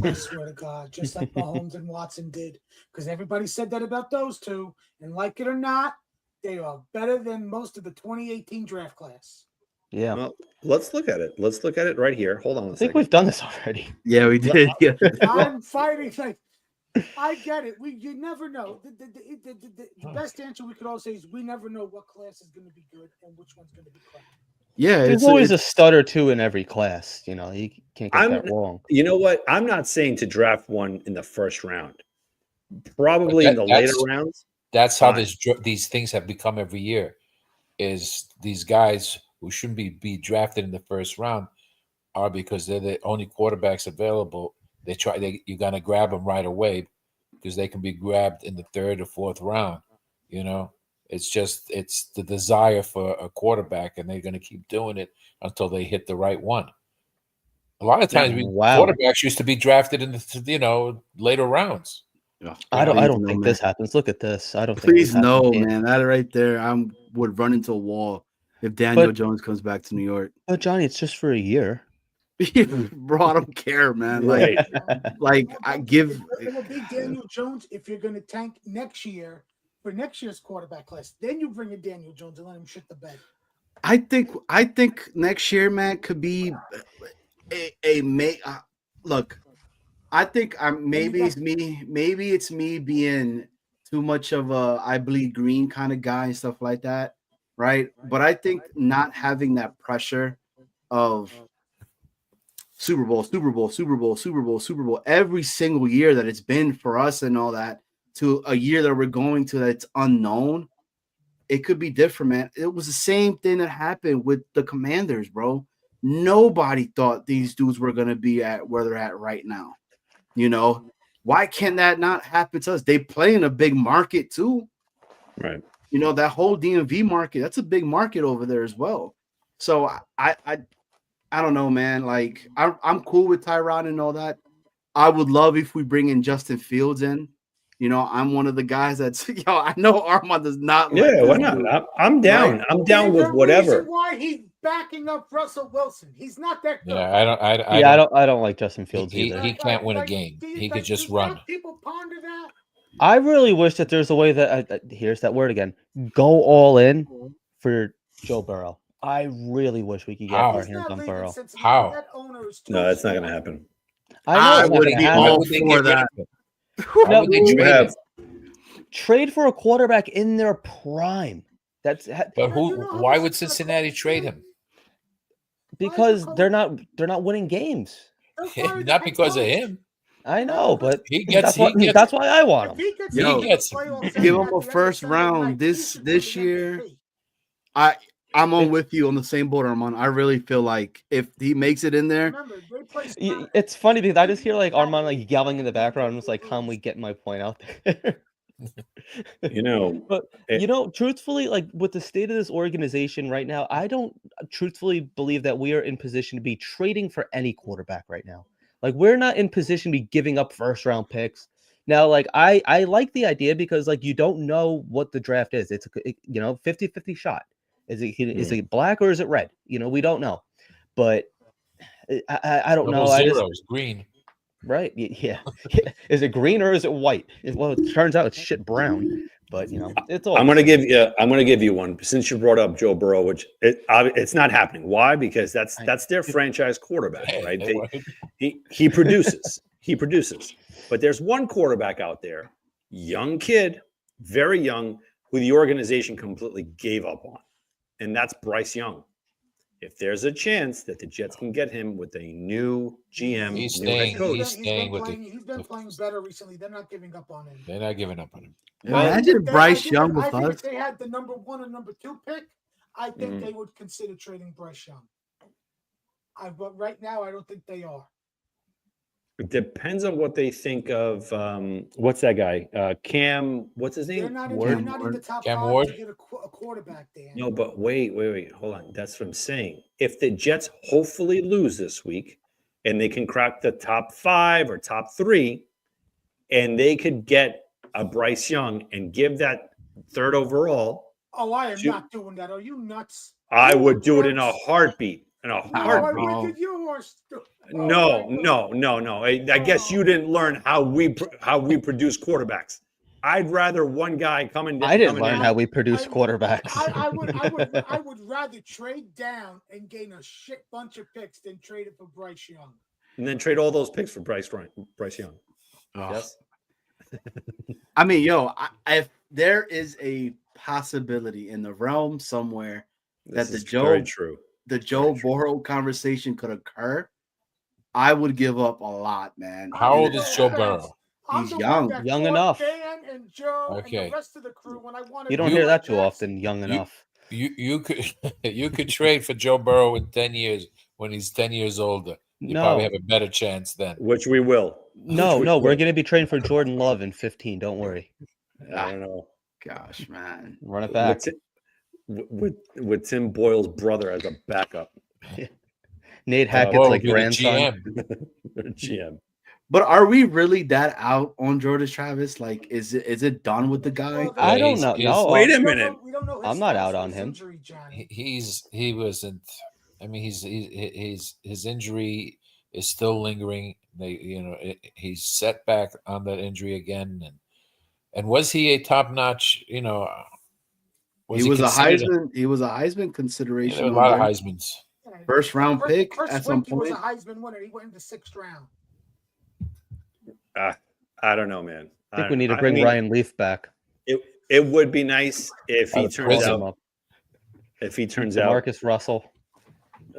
I swear to God, just like Mahomes and Watson did, because everybody said that about those two, and like it or not, they are better than most of the 2018 draft class. Yeah. Well, let's look at it. Let's look at it right here. Hold on a second. I think we've done this already. Yeah, we did. Yeah. I'm fighting. Like, I get it. You never know. The best answer we could all say is we never know what class is going to be good and which one's going to be crap. Yeah, there's always a stud or two in every class. You can't get that wrong. You know what? I'm not saying to draft one in the first round. Probably in the later rounds. That's how these things have become every year. Is these guys who shouldn't be drafted in the first round are because they're the only quarterbacks available. You're gonna grab them right away because they can be grabbed in the third or fourth round. It's the desire for a quarterback, and they're gonna keep doing it until they hit the right one. A lot of times, Wow. quarterbacks used to be drafted in the later rounds. I don't need to know, think man. this happens. Look at this. I don't think Please this happens. no, Dan. man. That right there, I would run into a wall if Daniel Jones comes back to New York. But Johnny, it's just for a year. Bro, I don't care, man. Right. Like I give. It will be Daniel Jones if you're going to tank next year for next year's quarterback class. Then you bring in Daniel Jones and let him shit the bed. I think next year, man, could be look. I think maybe it's me being too much of a I bleed green kind of guy and stuff like that, right? But I think not having that pressure of Super Bowl, Super Bowl, Super Bowl, Super Bowl, Super Bowl every single year that it's been for us and all that to a year that we're going to that's unknown. It could be different, man. It was the same thing that happened with the Commanders, bro. Nobody thought these dudes were going to be at where they're at right now. You know, why can that not happen to us? They play in a big market too. Right. You know, that whole DMV market, that's a big market over there as well. So I don't know, man. Like I'm cool with Tyrod and all that. I would love if we bring in Justin Fields in. You know, I'm one of the guys that's I know Armand does not like Yeah, why this not? dude. I'm down. Right. I'm down There's with a whatever. reason why he's backing up Russell Wilson. He's not that good. Yeah, I don't like Justin Fields He either. can't win a game. He could just does run. not people ponder that? I really wish that there's a way that here's that word again. Go all in for Joe Burrow. I really wish we could get How? our He's hands not on leaving Burrow. Cincinnati. How? That owner is too No, that's not smart. going to happen. I know I it's not would going be to all happen. would they for get rid that. of him? No, Why would they You trade have him? trade for a quarterback in their prime. That's But Now, you know how why this would is gonna Cincinnati cost trade you? him? because Why is it they're not winning games. They'll fire the Not head because of coach. him. I know, but He gets that's why I want If him. he gets He into the gets- playoffs Give and him at a the end of first Sunday round night, he this should win the year. MVP. I'm on with you on the same boat, Armand. I really feel like if he makes it in there, Remember, they play smart. It's funny because I just hear like Armand like yelling in the background. I'm just like, calmly getting my point out there. you know, But truthfully, like with the state of this organization right now, I don't truthfully believe that we are in position to be trading for any quarterback right now. Like we're not in position to be giving up first round picks. Now, like I like the idea because like you don't know what the draft is. It's 50-50 shot. Is it black or is it red? We don't know. But I don't know. I just Zeros, green. right. Yeah. Is it green or is it white? Well, it turns out it's shit brown. But it's all. I'm going to give you one since you brought up Joe Burrow, which it's not happening. Why? Because that's their franchise quarterback, right? He produces. He produces. But there's one quarterback out there, young kid, very young, who the organization completely gave up on. And that's Bryce Young. If there's a chance that the Jets can get him with a new GM, He's new head staying. coach, He's staying with He's been playing better recently. They're not giving up on him. They're not giving up on him. imagine Bryce Young with I think us. if they had the number 1 and number 2 pick, I think they would consider trading Bryce Young. But right now, I don't think they are. it depends on what they think of. What's that guy? Cam. What's his name? They're not in the top Cam 5 Ward? to get a quarterback, Dan. No, but wait. Hold on. That's what I'm saying. If the Jets hopefully lose this week and they can crack the top 5 or top 3, and they could get a Bryce Young and give that 3rd overall. Oh, I am not doing that. Are you nuts? I would do it in a heartbeat. No, I wicked you are No. I guess you didn't learn how we produce quarterbacks. I'd rather one guy coming down. I didn't learn how we produce quarterbacks. I would rather trade down and gain a shit bunch of picks than trade it for Bryce Young. And then trade all those picks for Bryce Young. Oh. Yes. I mean, if there is a possibility in the realm somewhere This that is very true. the Joe Burrow conversation could occur, I would give up a lot, man. How old is Joe Burrow? He's young. Young enough. Dan and Joe and Okay. the rest of the crew when I wanted You don't hear that too often. Young enough. You could trade for Joe Burrow in 10 years when he's 10 years older. You probably have a better chance then. Which we will. No, we're going to be trading for Jordan Love in 15. Don't worry. I don't know. Gosh, man. Run it back. With Tim Boyle's brother as a backup. Nate Hackett's Well, like be the grandson. GM. But are we really that out on Jordan Travis? Like, is it done with the guy? Well, I don't he's- know. he's- No, Wait a we don't minute. know- we don't know his I'm not status out with on his him. Injury, Johnny. he wasn't. I mean, his injury is still lingering. He's set back on that injury again, and was he a top notch? He was a considered- Heisman. He was a Heisman Yeah, consideration. there were a lot of on there. Heismans. Yeah, First round pick Chris at some Swinkie was a point. Heisman winner. He went in the 6th round. I don't know, man. I think we need to bring mean, Ryan Leaf back. It would be nice if he Out of turns prison. out. If he turns out. Marcus Russell.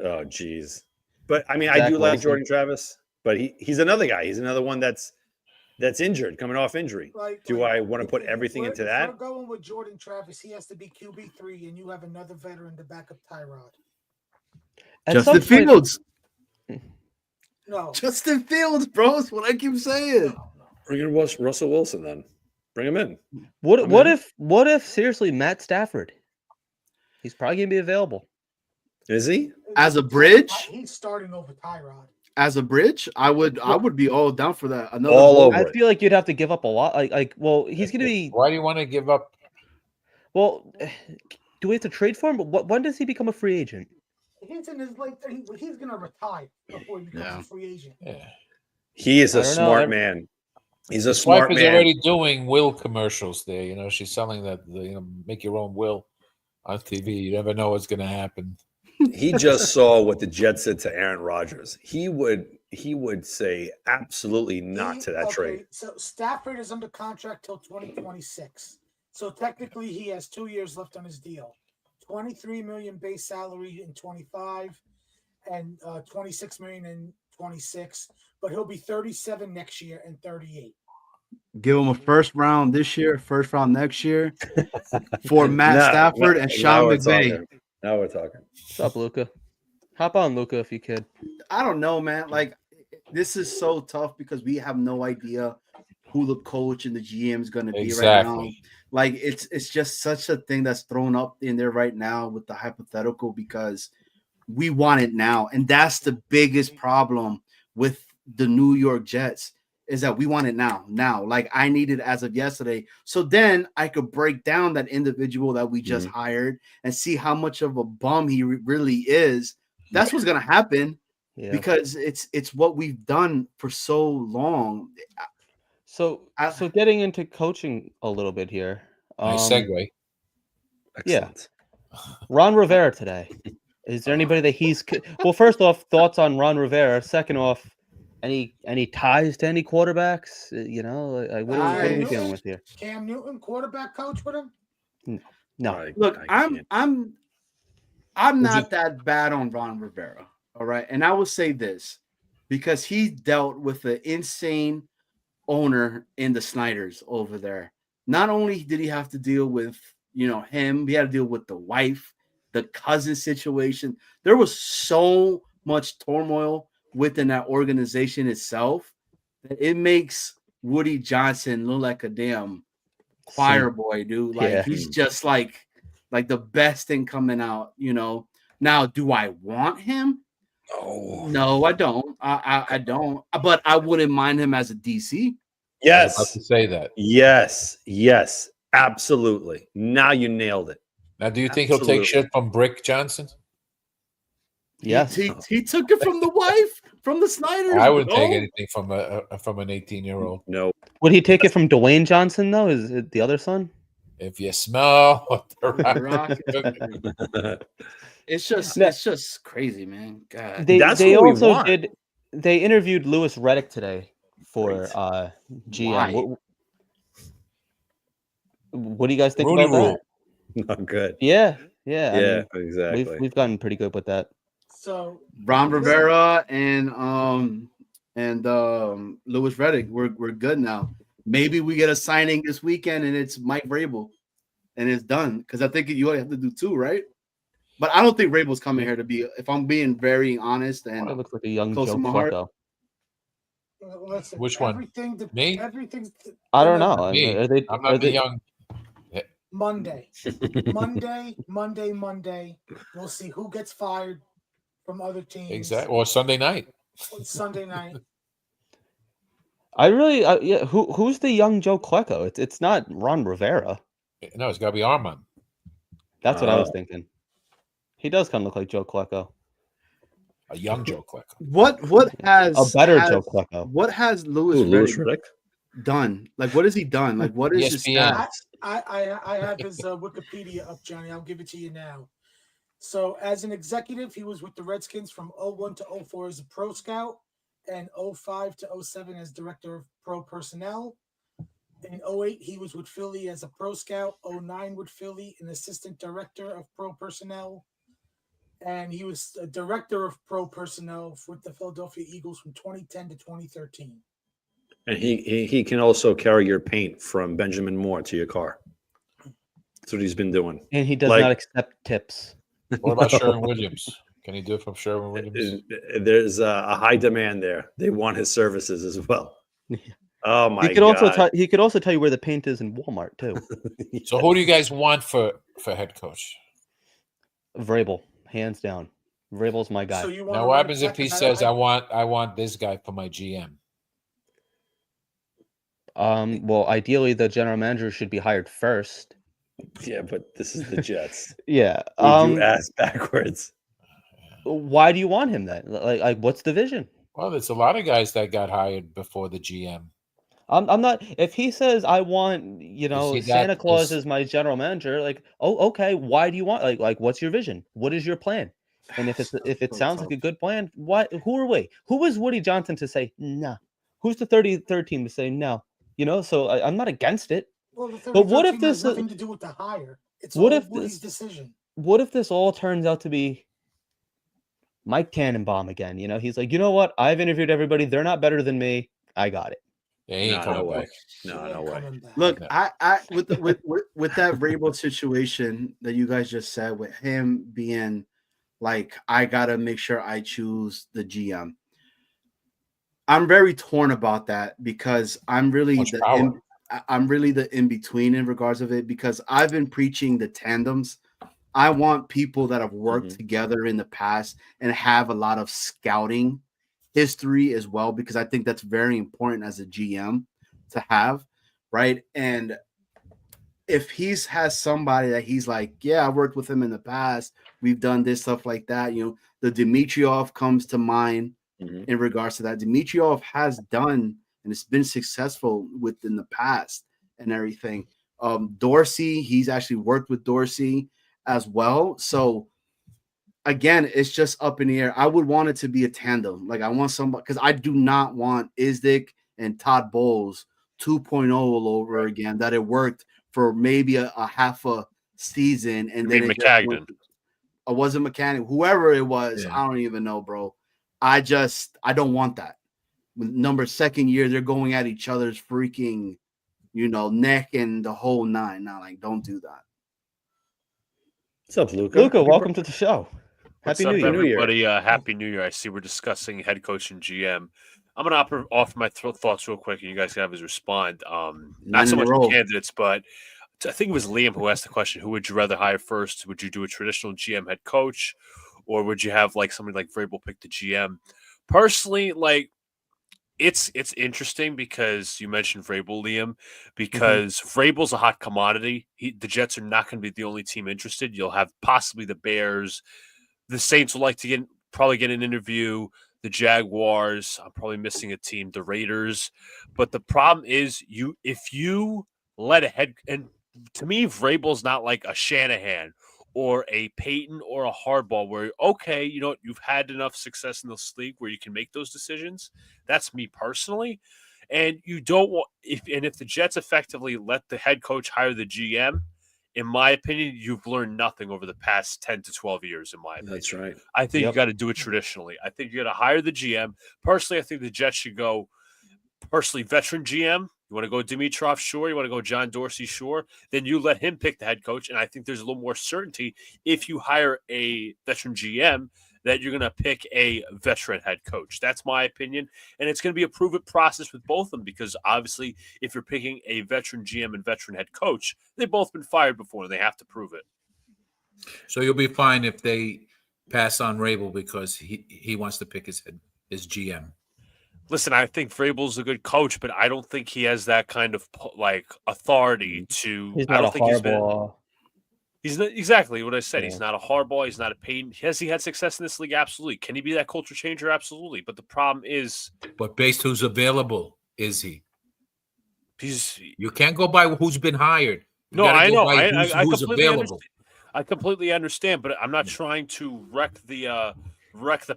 Oh, geez. But I mean, I Zach do like Wilson. Jordan Travis, but he's another guy. He's another one that's injured, coming off injury. Do I want to put everything into that? If we're going with Jordan Travis, he has to be QB3, and you have another veteran to back up Tyrod. At Justin some point- Fields. No. Justin Fields, bro. That's what I keep saying. Bring in Russell Wilson then. Bring him in. What if seriously Matt Stafford? He's probably gonna be available. Is he? As a bridge? He's starting over Tyrod. As a bridge, I would be all down for that. Another All ball- over. I feel like you'd have to give up a lot. Well, he's gonna be. Why do you want to give up? Well, do we have to trade for him? But when does he become a free agent? He's in his late 30s. He's going to retire before he becomes a free agent. Yeah. He is I a don't know. smart man. He's a His smart wife is man. already doing will commercials there. She's selling that. Make your own will on TV. You never know what's going to happen. He just saw what the Jets said to Aaron Rodgers. He would say absolutely not to that trade. So Stafford is under contract till 2026. So technically, he has 2 years left on his deal. 23 million base salary in 25, and 26 million in 26. But he'll be 37 next year and 38. Give him a first round this year, first round next year for Matt Stafford and Sean McVay. Now we're talking. What's up, Luca? Hop on, Luca, if you could. I don't know, man. Like, this is so tough because we have no idea who the coach and the GM is going to be right now. Like, it's just such a thing that's thrown up in there right now with the hypothetical because we want it now. And that's the biggest problem with the New York Jets is that we want it now. Like, I need it as of yesterday. So then I could break down that individual that we just hired and see how much of a bum he really is. That's what's going to happen because it's what we've done for so long. So getting into coaching a little bit here. Nice segue. Excellent. Ron Rivera today. Is there anybody that he's well? First off, thoughts on Ron Rivera. Second off, any ties to any quarterbacks? What are we dealing with here? Cam Newton, quarterback coach with him? No. Look, I'm not that bad on Ron Rivera. All right, and I will say this because he dealt with an insane owner in the Snyders over there. Not only did he have to deal with him, he had to deal with the wife, the cousin situation. There was so much turmoil within that organization itself that it makes Woody Johnson look like a damn choir boy, dude. Like he's just like the best thing coming out. Now, do I want him? No, I don't. I don't. But I wouldn't mind him as a DC. I was about to say that. Yes, absolutely. Now you nailed it. Now, do you think he'll take shit from Brick Johnson? Yes. He took it from the wife, from the Snyders. I wouldn't take anything from an 18-year-old. No. Would he take it from Dwayne Johnson though? Is it the other son? If you smell what the it's just crazy, man. God. They also did. They interviewed Louis Riddick today for GM. What do you guys think about that? Not good. Yeah. Exactly. We've gotten pretty good with that. So Ron Rivera and Louis Riddick, we're good now. Maybe we get a signing this weekend and it's Mike Vrabel, and it's done. Because I think you only have to do 2, right? But I don't think Vrabel's coming here to be. If I'm being very honest, and it looks like a young close Joe to my heart. Flacco. Listen, Which one? Me? Everything's. I don't know. Me. Are they? I'm not the young. Monday. We'll see who gets fired from other teams. Exactly. Or Sunday night. On Sunday night. I really, yeah. Who's the young Joe Klecko? It's not Ron Rivera. No, it's got to be Armand. That's what I was thinking. He does kind of look like Joe Klecko. A young Joe Klecko. What has A better Joe Klecko. What has Louis Riddick done? Like, what has he done? Like, what is his ESPN. stats? I have his Wikipedia up, Johnny. I'll give it to you now. So, as an executive, he was with the Redskins from 01 to 04 as a pro scout, and 05 to 07 as director of pro personnel. In 08, he was with Philly as a pro scout. 09 with Philly, an assistant director of pro personnel. And he was a director of pro personnel with the Philadelphia Eagles from 2010 to 2013. And he can also carry your paint from Benjamin Moore to your car. That's what he's been doing. And he does not accept tips. What about Sherwin Williams? Can he do it from Sherwin Williams? There's a high demand there. They want his services as well. Oh my He could God. he could also tell you where the paint is in Walmart too. So who do you guys want for head coach? Vrabel, hands down. Vrabel's my guy. So you Now, what happens if he says, "I want this guy for my GM"? Well, ideally, the general manager should be hired first. Yeah, but this is the Jets. Yeah. We do ass backwards. Why do you want him then? Like, what's the vision? Well, there's a lot of guys that got hired before the GM. I'm not. If he says I want, Santa Claus this- is my general manager, like, oh, okay. Why do you want? Like, what's your vision? What is your plan? And if it sounds like a good plan, what? Who are we? Who was Woody Johnson to say no? Who's the 33rd team to say no? So I'm not against it. Well, the But what if has this? nothing to do with the hire? It's What all if Woody's this? decision. What if this all turns out to be Mike Tannenbaum again? He's like, you know what? I've interviewed everybody. They're not better than me. I got it. Yeah, he ain't coming back. No way. Look, I with that Vrabel situation that you guys just said, with him being like, I gotta make sure I choose the GM. I'm very torn about that because I'm really the in between in regards of it, because I've been preaching the tandems. I want people that have worked together in the past and have a lot of scouting history as well, because I think that's very important as a GM to have, right? And if he's has somebody that he's like, yeah, I worked with him in the past, we've done this stuff like that, the Dimitrov comes to mind in regards to that. Dimitrov has done and it's been successful within the past and everything. Dorsey, he's actually worked with Dorsey as well. So again, it's just up in the air. I would want it to be a tandem. Like, I want somebody, because I do not want Izdik and Todd Bowles 2.0 all over again, that it worked for maybe a half a season. And then McCagnon. I wasn't mechanic, whoever it was. Yeah. I don't even know, bro. I don't want that. Second year, they're going at each other's freaking, neck and the whole nine. Now, like, don't do that. What's up, Luca? Luca, welcome to the show. Happy New Year, everybody. Happy New Year. I see we're discussing head coach and GM. I'm going to offer my thoughts real quick, and you guys can have us respond. Not so much the candidates, but I think it was Liam who asked the question, who would you rather hire first? Would you do a traditional GM head coach, or would you have like somebody like Vrabel pick the GM? Personally, like, it's interesting because you mentioned Vrabel, Liam, because Vrabel's a hot commodity. The Jets are not going to be the only team interested. You'll have possibly the Bears. The Saints will like to probably get an interview. The Jaguars, I'm probably missing a team, the Raiders. But the problem is if you let a head, and to me, Vrabel's not like a Shanahan or a Peyton or a Harbaugh where, okay, you've had enough success in this league where you can make those decisions. That's me personally. And you don't want, if the Jets effectively let the head coach hire the GM, in my opinion, you've learned nothing over the past 10 to 12 years, in my opinion. That's right. I think you got to do it traditionally. I think you got to hire the GM. Personally, I think the Jets should go, veteran GM. You want to go Dimitrov, sure. You want to go John Dorsey, sure. Then you let him pick the head coach. And I think there's a little more certainty if you hire a veteran GM that you're going to pick a veteran head coach. That's my opinion. And it's going to be a prove-it process with both of them because obviously if you're picking a veteran GM and veteran head coach, they've both been fired before and they have to prove it. So you'll be fine if they pass on Rabel because he wants to pick his GM. Listen, I think Vrabel's a good coach, but I don't think he has that kind of authority to. He's I not don't a think Harbaugh. He's not exactly what I said. Yeah. He's not a Harbaugh. He's not a Payton. Has he had success in this league? Absolutely. Can he be that culture changer? Absolutely. But the problem is, but based who's available, is he? You can't go by who's been hired. No, I know. Who's available. I completely understand, but I'm not trying to wreck the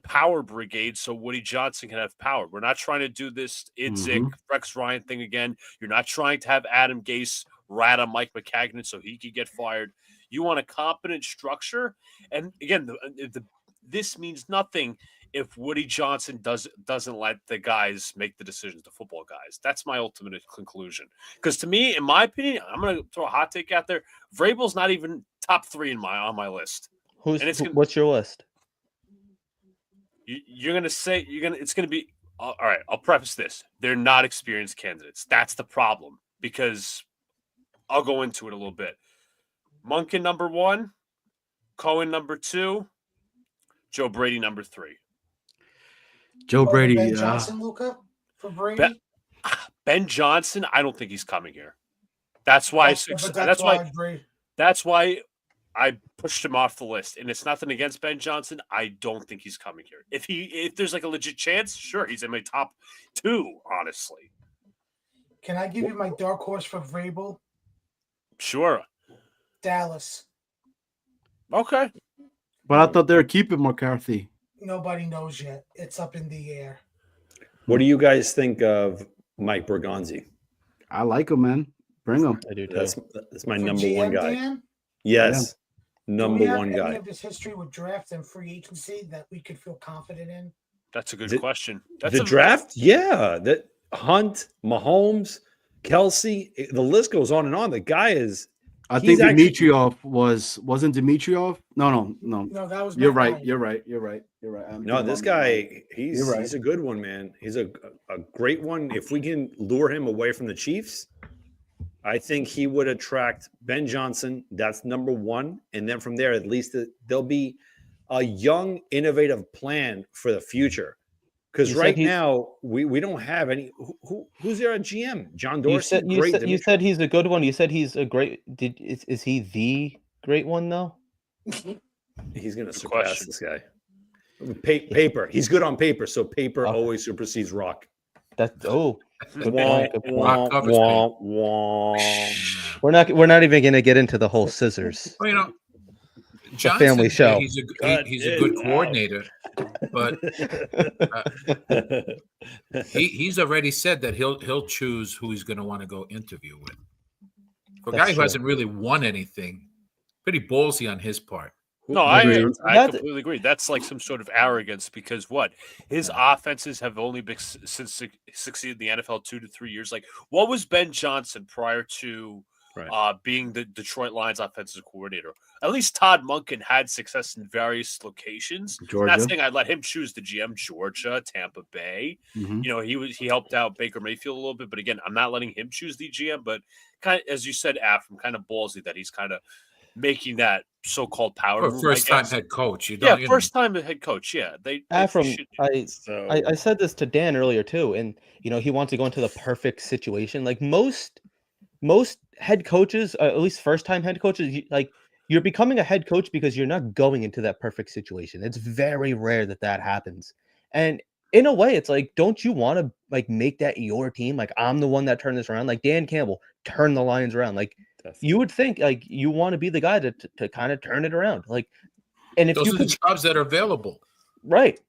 power brigade so Woody Johnson can have power. We're not trying to do this Idzik, Rex Ryan thing again. You're not trying to have Adam Gase rat on Mike McCagnon so he could get fired. You want a competent structure. And again, this means nothing if Woody Johnson doesn't let the guys make the decisions, the football guys. That's my ultimate conclusion. Because to me, in my opinion, I'm going to throw a hot take out there. Vrabel's not even top 3 on my list. What's your list? You're going to say it's going to be all right. I'll preface this. They're not experienced candidates. That's the problem, because I'll go into it a little bit. Monken number 1, Cohen number 2, Joe Brady number 3. Joe Brady, Ben Johnson, Luca, for Brady. Ben Johnson, I don't think he's coming here. That's why. That's why I pushed him off the list. And it's nothing against Ben Johnson. I don't think he's coming here. If there's like a legit chance, sure, he's in my top 2. Honestly, can I give you my dark horse for Vrabel? Sure. Dallas. Okay. But I thought they were keeping McCarthy. Nobody knows yet. It's up in the air. What do you guys think of Mike Bergonzi? I like him, man. Bring him. I do too. That's my For number GM, 1 guy. Dan? Yes. Yeah. Number Do we have 1 guy. any of his history with draft and free agency that we could feel confident in? That's a good question. That's the draft? Yeah. That Hunt, Mahomes, Kelsey, the list goes on and on. The guy is. I think Dimitrov wasn't Dimitrov. No. No, that was. You're right. No, this guy, he's a good one, man. He's a great one. If we can lure him away from the Chiefs, I think he would attract Ben Johnson. That's number 1, and then from there, at least there'll be a young, innovative plan for the future. Because right now we don't have any. Who's there at GM? John Dorsey. You said he's a good one. You said he's a great. Is he the great one though? He's going to surpass this guy. Paper. He's good on paper, so paper always supersedes rock. That's Wah, We're not even going to get into the whole scissors. Well, It's a family show. He's a good coordinator, but he's already said that he'll choose who he's going to want to go interview with. For a guy who hasn't really won anything, pretty ballsy on his part. No, I completely agree. That's like some sort of arrogance, because his offenses have only been succeeded in the NFL 2 to 3 years. Like, what was Ben Johnson prior to being the Detroit Lions offensive coordinator? At least Todd Monken had success in various locations. Georgia. Not saying I'd let him choose the GM. Georgia, Tampa Bay. Mm-hmm. He helped out Baker Mayfield a little bit, but again, I'm not letting him choose the GM. But kind of, as you said, Afram, kind of ballsy that he's kind of making that so-called power move. First-time head coach. First-time head coach. Yeah, I said this to Dan earlier too, and he wants to go into the perfect situation. Like most head coaches, at least first-time head coaches, you're becoming a head coach because you're not going into that perfect situation. It's very rare that happens, and in a way, it's like, don't you want to make that your team? Like, I'm the one that turned this around. Like Dan Campbell turned the Lions around. Like. Definitely. You would think you want to be the guy to kind of turn it around, and if those are the jobs that are available, right?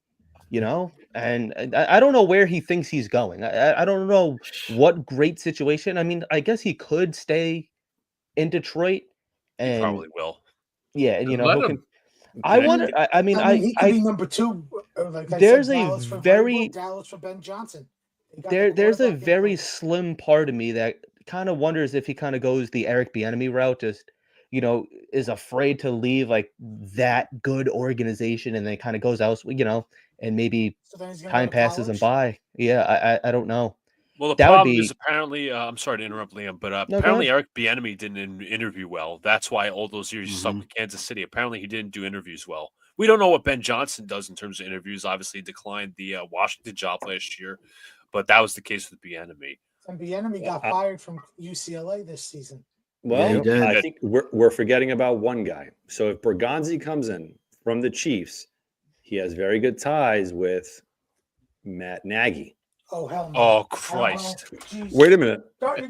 And I don't know where he thinks he's going. I don't know what great situation. I mean, I guess he could stay in Detroit, and he probably will. Yeah, and I wonder. I mean, he could be number 2. There's Dallas for Ben Johnson. There's a very slim part of me that kind of wonders if he kind of goes the Eric Bieniemy route, just is afraid to leave that good organization, and then kind of goes out, and maybe time passes him by. Yeah, I don't know. Well, the problem is apparently, I'm sorry to interrupt, Liam, but apparently Eric Bieniemy didn't interview well. That's why all those years he stuck with Kansas City. Apparently he didn't do interviews well. We don't know what Ben Johnson does in terms of interviews. Obviously, he declined the Washington job last year, but that was the case with Bieniemy. And Bieniemy got fired from UCLA this season. Well, I think we're forgetting about one guy. So if Bergonzi comes in from the Chiefs, he has very good ties with Matt Nagy. Oh, hell no. Oh, Christ. Wait a minute.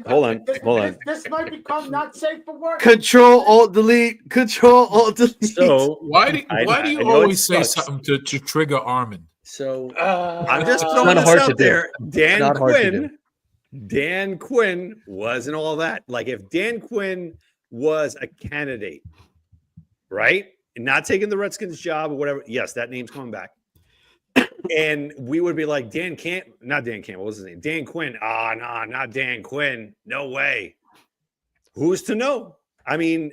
Hold on. This might become not safe for work. Control-Alt-Delete. Control-Alt-Delete. So why do you always say something to trigger Armin? So I'm just throwing this out there. Dan Quinn wasn't all that. Like if Dan Quinn was a candidate, right? And not taking the Redskins job or whatever. Yes, that name's coming back. And we would be like, not Dan Campbell, what was his name? Dan Quinn. No, not Dan Quinn. No way. Who's to know? I mean,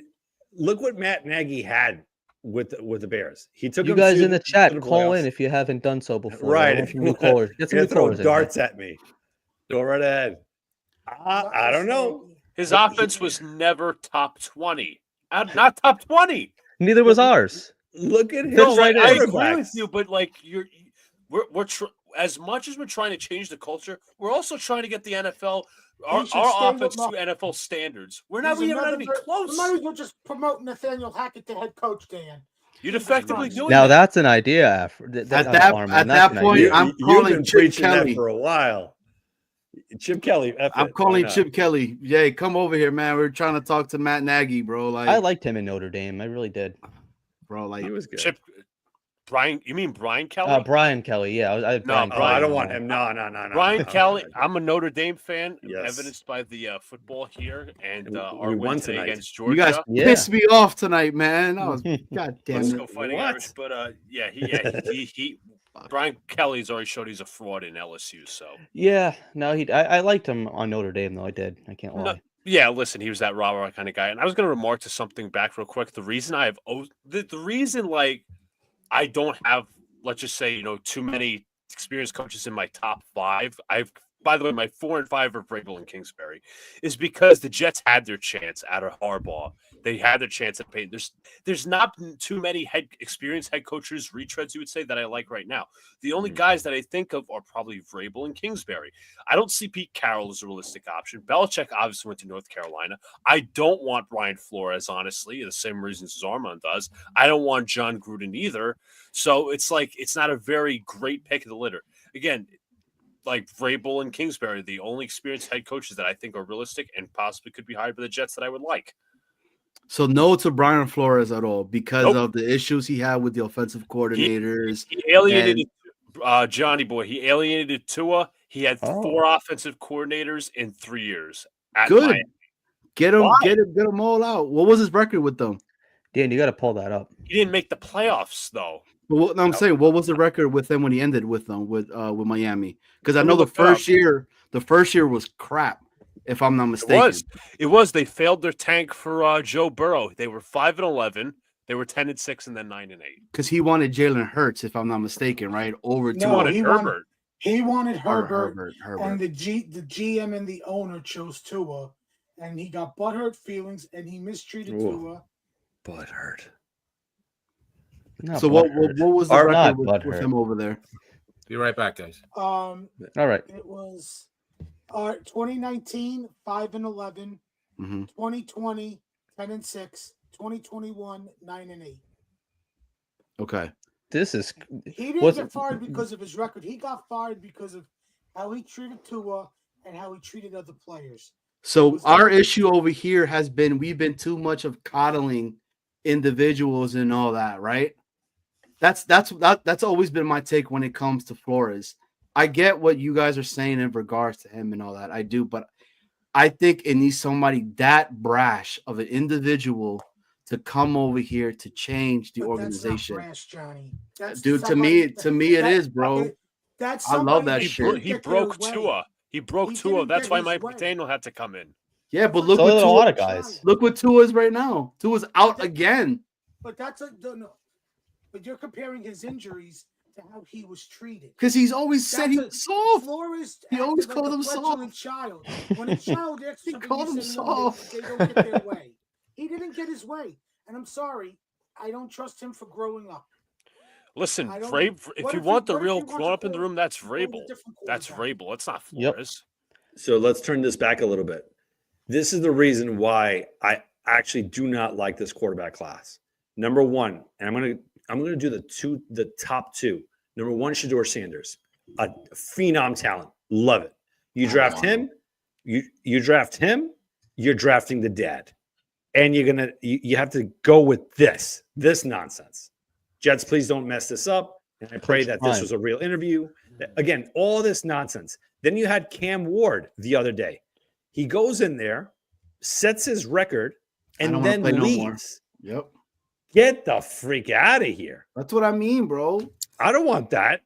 look what Matt Nagy had with the Bears. He took you guys in the chat. Call in if you haven't done so before. Right. If you want to throw darts at me, go right ahead. I don't know. His offense was never top 20. Not top 20. Neither was ours. Look at his I agree with you, but like we're as much as we're trying to change the culture, we're also trying to get the NFL our offense to NFL standards. We're not even going to be close. We might as well just promote Nathaniel Hackett to head coach, Dan. You'd effectively doing now. that. That's an idea. At that point, I'm calling Chip Kelly for a while. Chip Kelly. I'm calling Chip Kelly. Yeah, come over here, man. We're trying to talk to Matt Nagy, bro. Like I liked him in Notre Dame. I really did, bro. Like he was good. You mean Brian Kelly? Brian Kelly. Yeah, I don't want him. No. Brian Kelly. I'm a Notre Dame fan, evidenced by the football here and our win today against Georgia. You guys pissed me off tonight, man. I was goddamn. Let's go Fighting Irish. But he Brian Kelly's already showed he's a fraud in LSU. So I liked him on Notre Dame though. I did. I can't lie. Yeah, listen, he was that rah-rah kind of guy. And I was going to remark to something back real quick. The reason I don't have, let's just say, too many experienced coaches in my top 5. By the way, my 4 and 5 are Vrabel and Kingsbury, is because the Jets had their chance out of Harbaugh. They had their chance at Payton. There's not too many experienced head coaches, retreads, you would say, that I like right now. The only guys that I think of are probably Vrabel and Kingsbury. I don't see Pete Carroll as a realistic option. Belichick obviously went to North Carolina. I don't want Brian Flores, honestly, the same reasons as Armand does. I don't want John Gruden either. So it's like it's not a very great pick of the litter. Again, like Vrabel and Kingsbury, the only experienced head coaches that I think are realistic and possibly could be hired by the Jets that I would like. So no to Brian Flores at all because of the issues he had with the offensive coordinators. He alienated Johnny Boy. He alienated Tua. He had 4 offensive coordinators in 3 years. Good. Miami. Get him all out. What was his record with them? Dan, you got to pull that up. He didn't make the playoffs though. Well, I'm saying, what was the record with them when he ended with them with Miami? Because I know the first year was crap. If I'm not mistaken, it was. They failed their tank for Joe Burrow. They were 5-11. They were 10-6, and then 9-8. Because he wanted Jalen Hurts, if I'm not mistaken, right? Herbert. He wanted Herbert. And the GM and the owner chose Tua, and he got butthurt feelings, and he mistreated Tua. Butthurt. So what was the record with him over there? Be right back, guys. All right. It was 2019, 5-11, 2020, 10-6, 2021, 9-8. Okay. He didn't get fired because of his record. He got fired because of how he treated Tua and how he treated other players. So our issue over here has been we've been too much of coddling individuals and all that, right? That's always been my take when it comes to Flores. I get what you guys are saying in regards to him and all that. I do, but I think it needs somebody that brash of an individual to come over here to change the organization. That's not brash, Johnny. Dude, to me, it is, bro. I love that shit. He broke Tua. He broke Tua. That's why Mike McDaniel had to come in. Yeah, but look what Tua, a lot of guys. Look what Tua is right now. Tua's out again. But But you're comparing his injuries to how he was treated. Because he's always said he was soft. He always called him soft. Child. When a child asks he called him soft. They don't get their way. He didn't get his way. And I'm sorry, I don't trust him for growing up. Listen, I don't- if you want the real grown up in the room, that's Vrabel. That's Vrabel. It's not Flores. So let's turn this back a little bit. This is the reason why I actually do not like this quarterback class. Number one, and I'm gonna do the top two. Number one, Shedeur Sanders, a phenom talent. Love it. You draft him, you draft him, you're drafting the dad. And you have to go with this nonsense. Jets, please don't mess this up. And I pray that this was a real interview. Again, all this nonsense. Then you had Cam Ward the other day. He goes in there, sets his record, and then leaves. Yep. Get the freak out of here. That's what I mean, bro. I don't want that.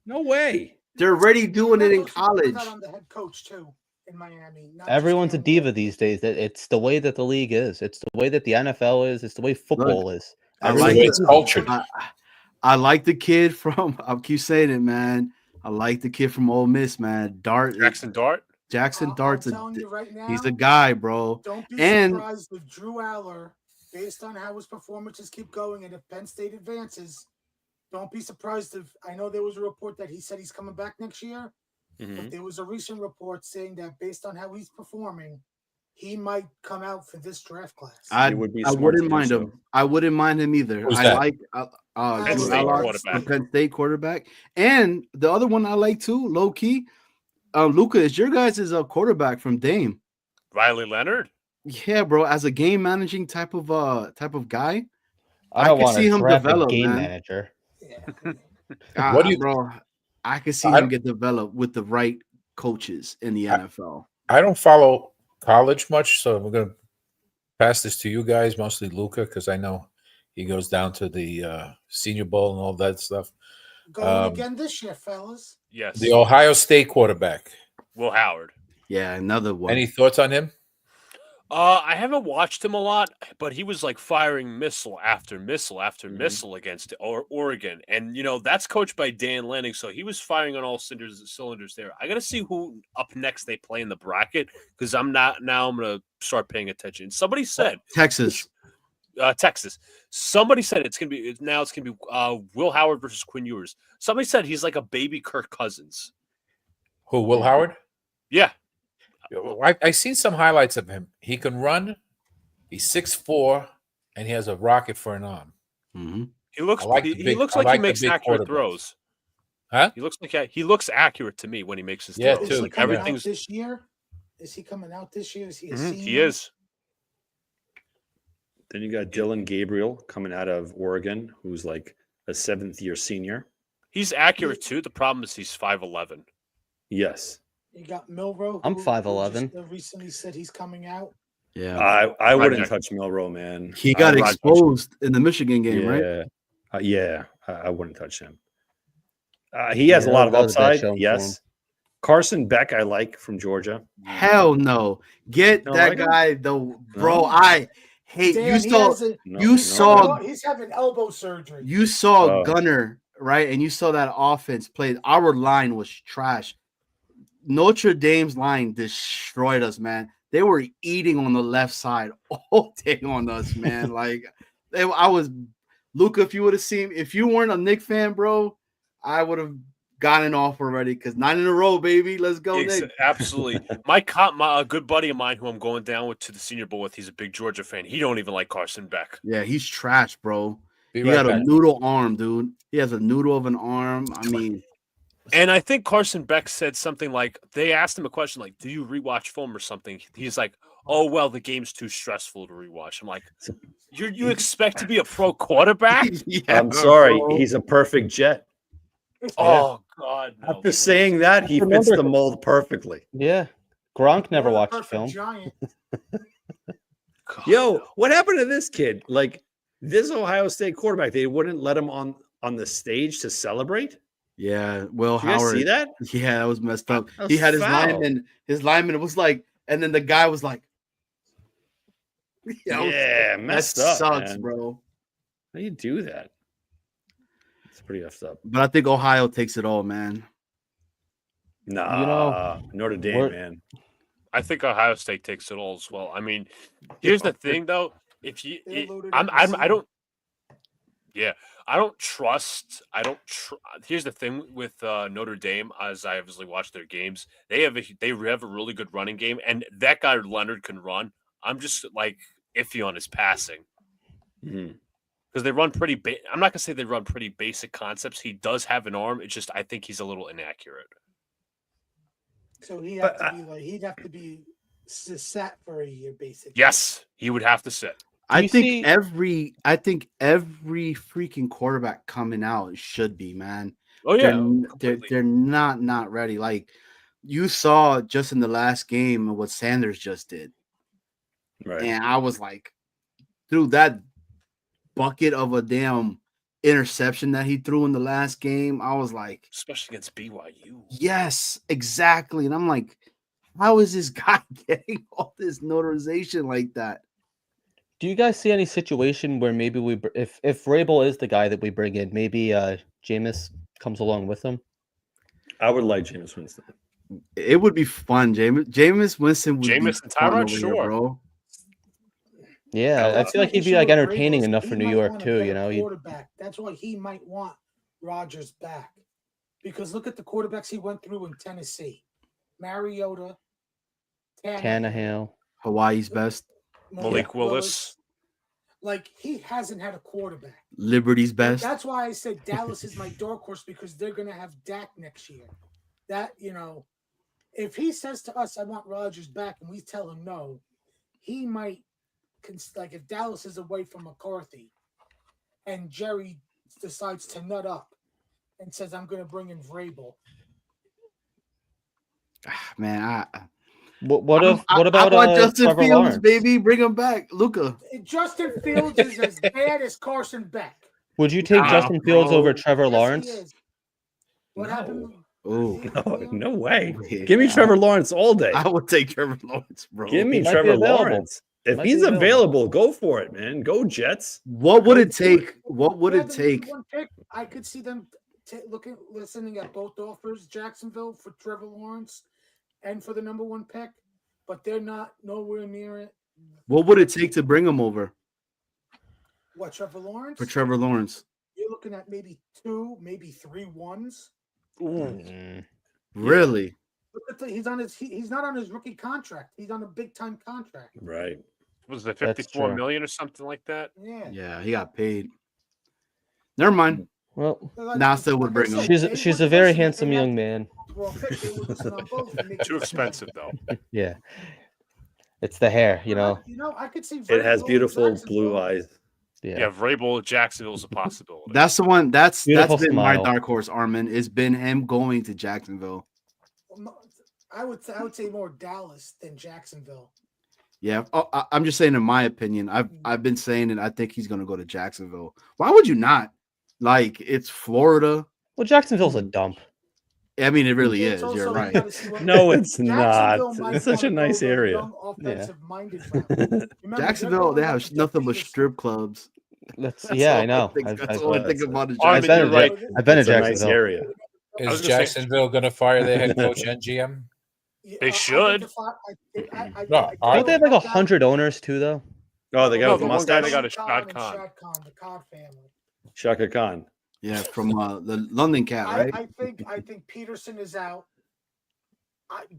No way. They're already doing it in college. On the head coach too in Miami. Everyone's a diva these days. It's the way that the league is. It's the way that the NFL is. It's the way football is. I like it's cultured. I like the kid from. I'll keep saying it, man. I like the kid from Ole Miss, man. Jackson Dart. Jackson Dart's right now, he's a guy, bro. Don't be surprised if Drew Aller, based on how his performances keep going, and if Penn State advances, don't be surprised if I know there was a report that he said he's coming back next year, but there was a recent report saying that based on how he's performing, he might come out for this draft class. I wouldn't mind him. I wouldn't mind him either. Who's I that? like Penn State quarterback, and the other one I like too, low key. Luca, is your guys is a quarterback from Dame. Riley Leonard? Yeah, bro. As a game managing type of guy, I don't want see him develop. A game manager. Yeah. What do you, bro? I can see him get developed with the right coaches in the NFL. I don't follow college much, so we're gonna pass this to you guys, mostly Luca, because I know he goes down to the Senior Bowl and all that stuff. Going again this year, fellas. Yes. The Ohio State quarterback, Will Howard. Yeah, another one. Any thoughts on him? I haven't watched him a lot, but he was like firing missile after missile after missile against Oregon. And, that's coached by Dan Lanning, so he was firing on all cylinders there. I got to see who up next they play in the bracket, because I'm going to start paying attention. Somebody said Texas. Somebody said it's going to be Will Howard versus Quinn Ewers. Somebody said he's like a baby Kirk Cousins. Who, Will Howard? Yeah. I seen some highlights of him. He can run. He's 6'4", and he has a rocket for an arm. Mm-hmm. He looks like he makes accurate throws. Huh? He looks accurate to me when he makes his throws. Too. Like everything's this year. Is he coming out this year? Is he a senior? He is. Then you got Dylan Gabriel coming out of Oregon, who's like a 7th-year senior. He's accurate too. The problem is he's 5'11". Yes. You got Milrow. I'm 5'11". Recently said he's coming out. Yeah. I wouldn't touch Milrow, man. He got exposed in the Michigan game, right? I wouldn't touch him. He has a lot of upside. Yes. Carson Beck, I like from Georgia. Hell no. Get that guy, though, bro. I hate you saw he's having elbow surgery. You saw Gunner, right? And you saw that offense played. Our line was trash. Notre Dame's line destroyed us, man. They were eating on the left side all day on us, man. Luca, if you would have seen, if you weren't a Knicks fan, bro, I would have gotten off already, because 9 in a row, baby. Let's go, Nick. Absolutely. My good buddy of mine who I'm going down to the Senior Bowl with, he's a big Georgia fan. He don't even like Carson Beck. Yeah, he's trash, bro. He got a noodle arm, dude. He has a noodle of an arm. I mean. And I think Carson Beck said something like, they asked him a question like, do you rewatch film or something? He's like, oh, well, the game's too stressful to rewatch. I'm like, you expect to be a pro quarterback? I'm sorry. He's a perfect Jet. Oh, God. No. After saying that, he fits the mold perfectly. Yeah. Gronk never watched film. Yo, what happened to this kid? Like, this Ohio State quarterback, they wouldn't let him on the stage to celebrate? Yeah, Will Howard. You guys see that? Yeah, that was messed up. He had his lineman. His lineman was like, and then the guy was like, messed up. Sucks, man. Bro. How do you do that? It's pretty effed up. But I think Ohio takes it all, man. Nah, Notre Dame, man. I think Ohio State takes it all as well. I mean, here's the thing, though. If you, I don't. Yeah, I don't trust. Here's the thing with Notre Dame. As I obviously watch their games, they have a really good running game, and that guy Leonard can run. I'm just like iffy on his passing because they run pretty. I'm not gonna say they run pretty basic concepts. He does have an arm. It's just I think he's a little inaccurate. So he'd have to be sat for a year, basically. Yes, he would have to sit. I think every freaking quarterback coming out should be, man. Oh yeah, they're not ready. Like you saw just in the last game what Sanders just did, right? And I was like, through that bucket of a damn interception that he threw in the last game, I was like, especially against BYU. Yes, exactly. And I'm like, how is this guy getting all this notarization like that? Do you guys see any situation where maybe if Vrabel is the guy that we bring in, maybe Jameis comes along with him? I would like Jameis Winston. It would be fun. Jameis Winston would be and Tyrod, sure, here, bro. Yeah, I feel like he'd be like entertaining enough for New York too. You know, quarterback. That's why he might want Rodgers back, because look at the quarterbacks he went through in Tennessee: Mariota, Tannehill, Hawaii's best. Malik Willis. Like, he hasn't had a quarterback. Liberty's best. That's why I said Dallas is my dark horse, because they're going to have Dak next year. That, if he says to us, I want Rodgers back, and we tell him no, he might, like, if Dallas is away from McCarthy and Jerry decides to nut up and says, I'm going to bring in Vrabel. Man, What about I want Justin Trevor Fields, Lawrence? baby? Bring him back, Luka. Justin Fields is as bad as Carson Beck. Would you take Justin Fields over Trevor Lawrence? What happened? Oh, no way! Give me Trevor Lawrence all day. I would take Trevor Lawrence, bro. Give me Trevor Lawrence. If he's available, go for it, man. Go Jets. What would it take? What would it take? I could see them listening at both offers: Jacksonville for Trevor Lawrence and for the number 1 pick, but they're nowhere near it. What would it take to bring him over? What, Trevor Lawrence? For Trevor Lawrence. You're looking at maybe 2, maybe 3 ones. Really? He's not on his rookie contract. He's on a big time contract. Right. Was it 54 million or something like that? Yeah, he got paid. Never mind. Well, Nasta would bring him. She's a very handsome young man. Too expensive though. Yeah, it's the hair, I could see it has beautiful blue eyes. Yeah, Vrabel Jacksonville is a possibility. That's the one. That's been smile. my dark horse, Armin. It's been him going to Jacksonville. I would say more Dallas than Jacksonville. Yeah, I'm just saying. In my opinion, I've been saying it. I think he's going to go to Jacksonville. Why would you not? Like, it's Florida. Well, Jacksonville's a dump. I mean, it really is. You're right. No, it's not. It's such a nice area. Jacksonville, they have nothing but strip clubs. I know. That's all I think about. I've been to Jacksonville. Nice area. Is Jacksonville going to fire their head coach and GM? They should. Don't they have like 100 owners too, though? Oh, they got the one guy. They got a Shad Khan. The Khan family. Shaka Khan. Yeah, from the London Cat, right? I think Peterson is out.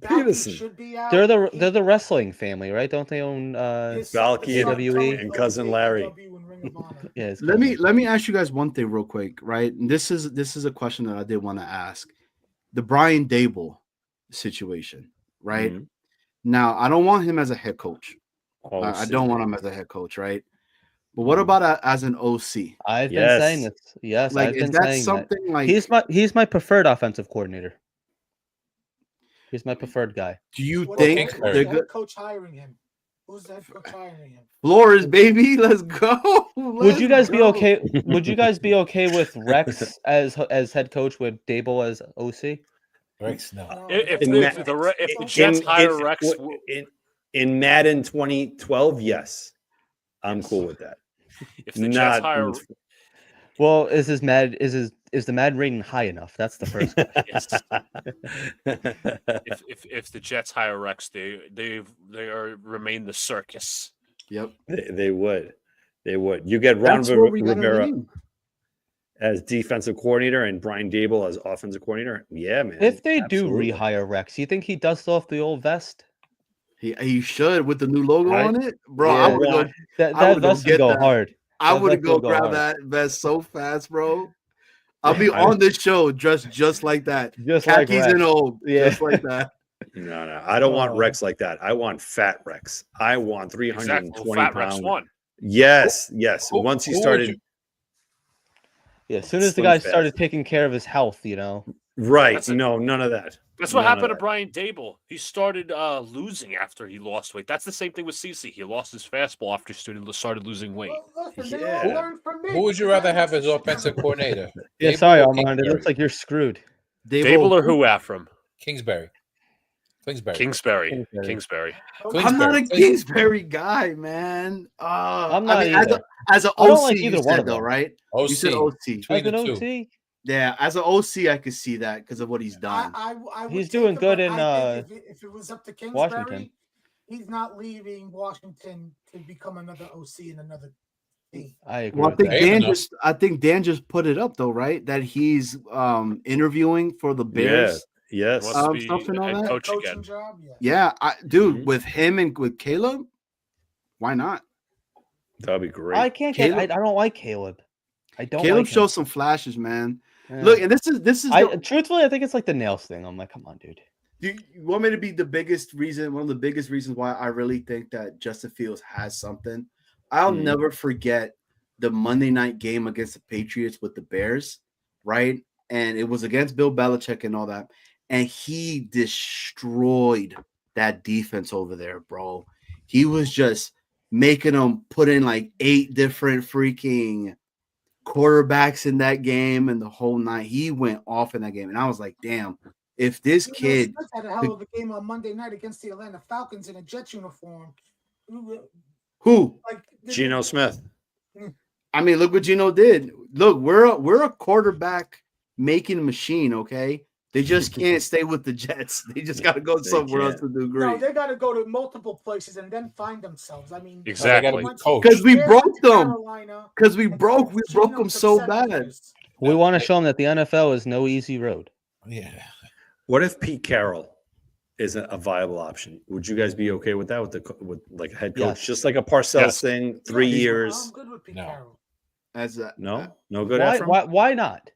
Peterson should be out. They're the wrestling family, right? Don't they own Valky WWE and cousin Larry? Yeah. Let me ask you guys one thing real quick, right? And this is a question that I did want to ask. The Brian Dable situation, right? Mm-hmm. Now, I don't want him as a head coach. I don't want him as a head coach, right? But what about as an OC? I've been saying this. Yes, like, I've been is that saying something that. like He's my preferred offensive coordinator. He's my preferred guy. Do you think they're good coach hiring him? Who's the head coach hiring him? Flores, baby, let's go. Would you guys be okay? Would you guys be okay with Rex as head coach with Dable as OC? Rex, no. If the Jets hire Rex in Madden 2012, yes, I'm cool with that. If the Jets hire, well, is the Madden rating high enough? That's the first question. if the Jets hire Rex, they remain the circus. Yep, they would. You get Ron Rivera. as defensive coordinator and Brian Dable as offensive coordinator. Yeah, man. If they absolutely. do rehire Rex, you think he dusts off the old vest? He should with the new logo Right? on it, bro. Yeah. I would go. That I would vest go would get go that. hard. I That would vest go would go grab hard. that vest so fast, bro. I'll be on this show dressed just like that. Just like Khakis Rex. and old, Yeah. just like that. No. I don't want Rex like that. I want fat Rex. I want 320 Exactly. Fat Rex pound. won. Yes. Once he who would started. you- Yeah, as soon as the Slim guy fast. started taking care of his health, you know. Right. That's it. No, none of that. That's what None of happened to that. Brian Dable. He started losing after he lost weight. That's the same thing with CeCe. He lost his fastball after he started losing weight. Well, listen, Yeah. they all learn from me. Who would you rather have as offensive coordinator? Yeah, Dable sorry, or Armand. It Kingsbury? looks like you're screwed. Dable or who, Afram? Kingsbury. Kingsbury. I'm not a Kingsbury guy, man. I'm not either. As an I don't OC, like you either one said of though, them. right? OC. You said OC. Between As an the two. OC, Yeah, as an OC, I could see that because of what he's done. I would He's take doing him, good but in, I think if it was up to Kingsbury, Washington. he's not leaving Washington to become another OC in another team. I agree. Well, with that. I think Dan just put it up though, right? That he's interviewing for the Bears. Yes. Wants to be something on head that? coach Coaching again. job, yeah. Yeah, dude, Mhm. with him and with Caleb, why not? That'd be great. I can't get. I Caleb- don't like Caleb. I don't. Caleb like him. shows some flashes, man. Yeah. Look, and this is Truthfully, I think it's like the nails thing. I'm like, come on, dude. you want me to be the biggest reason, one of the biggest reasons why I really think that Justin Fields has something. I'll Mhm. never forget the Monday night game against the Patriots with the Bears, right? And it was against Bill Belichick and all that. And he destroyed that defense over there, bro. He was just making them put in like 8 different freaking quarterbacks in that game, and the whole night he went off in that game. And I was like, damn, if this kid Smith had a hell of a game on Monday night against the Atlanta Falcons in a Jets uniform. who Like Geno Smith. I mean, look what Gino did. Look, we're a quarterback making machine, okay? They just can't stay with the Jets. They just got to go somewhere else to do No, great. they got to go to multiple places and then find themselves. I mean, Exactly. Because we broke them. Carolina, Because we and broke Geno them took so 7 bad. years. We want to show them that the NFL is no easy road. Yeah. What if Pete Carroll isn't a viable option? Would you guys be okay with that with like a head coach, Yes. just like a Parcells Yes. thing, 3 Yeah, years? I'm good with Pete No. Carroll. As a, No good. Why? Ephraim? Why not?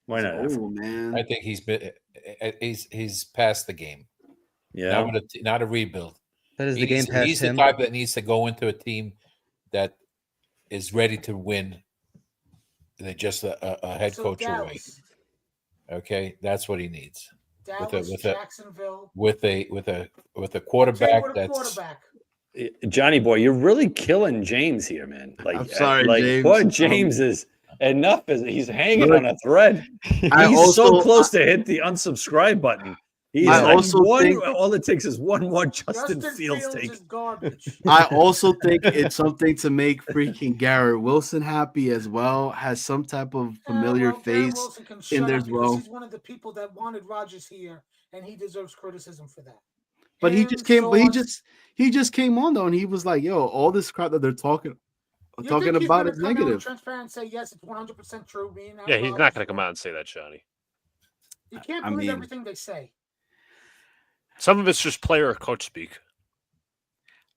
Why not? Ephraim? Oh man, I think he's past the game. Yeah. Not a rebuild. That is the game past He's him. the type that needs to go into a team that is ready to win. They're just a head So coach away. Dallas, Okay, that's what he needs Dallas, with a- Jacksonville. with a Say quarterback with a that's quarterback. Johnny boy, you're really killing James here, man. Like, I'm sorry, like, James. Poor James is enough. He's hanging Look, on a thread. I He's so also- close to hit the unsubscribe button. He's I like also one. think- All it takes is one more Justin Fields Fields take. is garbage. I also think it's something to make freaking Garrett Wilson happy as well. Has some type of familiar Well, Garrett face. Wilson can in shut there up as because well. He's one of the people that wanted Rodgers here, and he deserves criticism for that. But he Aaron just came. But Sauce- he just came on though, and he was like, "Yo, all this crap that they're talking You think he's about gonna is come out negative." transparent and say yes, it's 100% true. Me and Yeah, he's Rodgers. not going to come out and say that, Johnny. You can't I believe mean- everything they say. Some of it's just player or coach speak.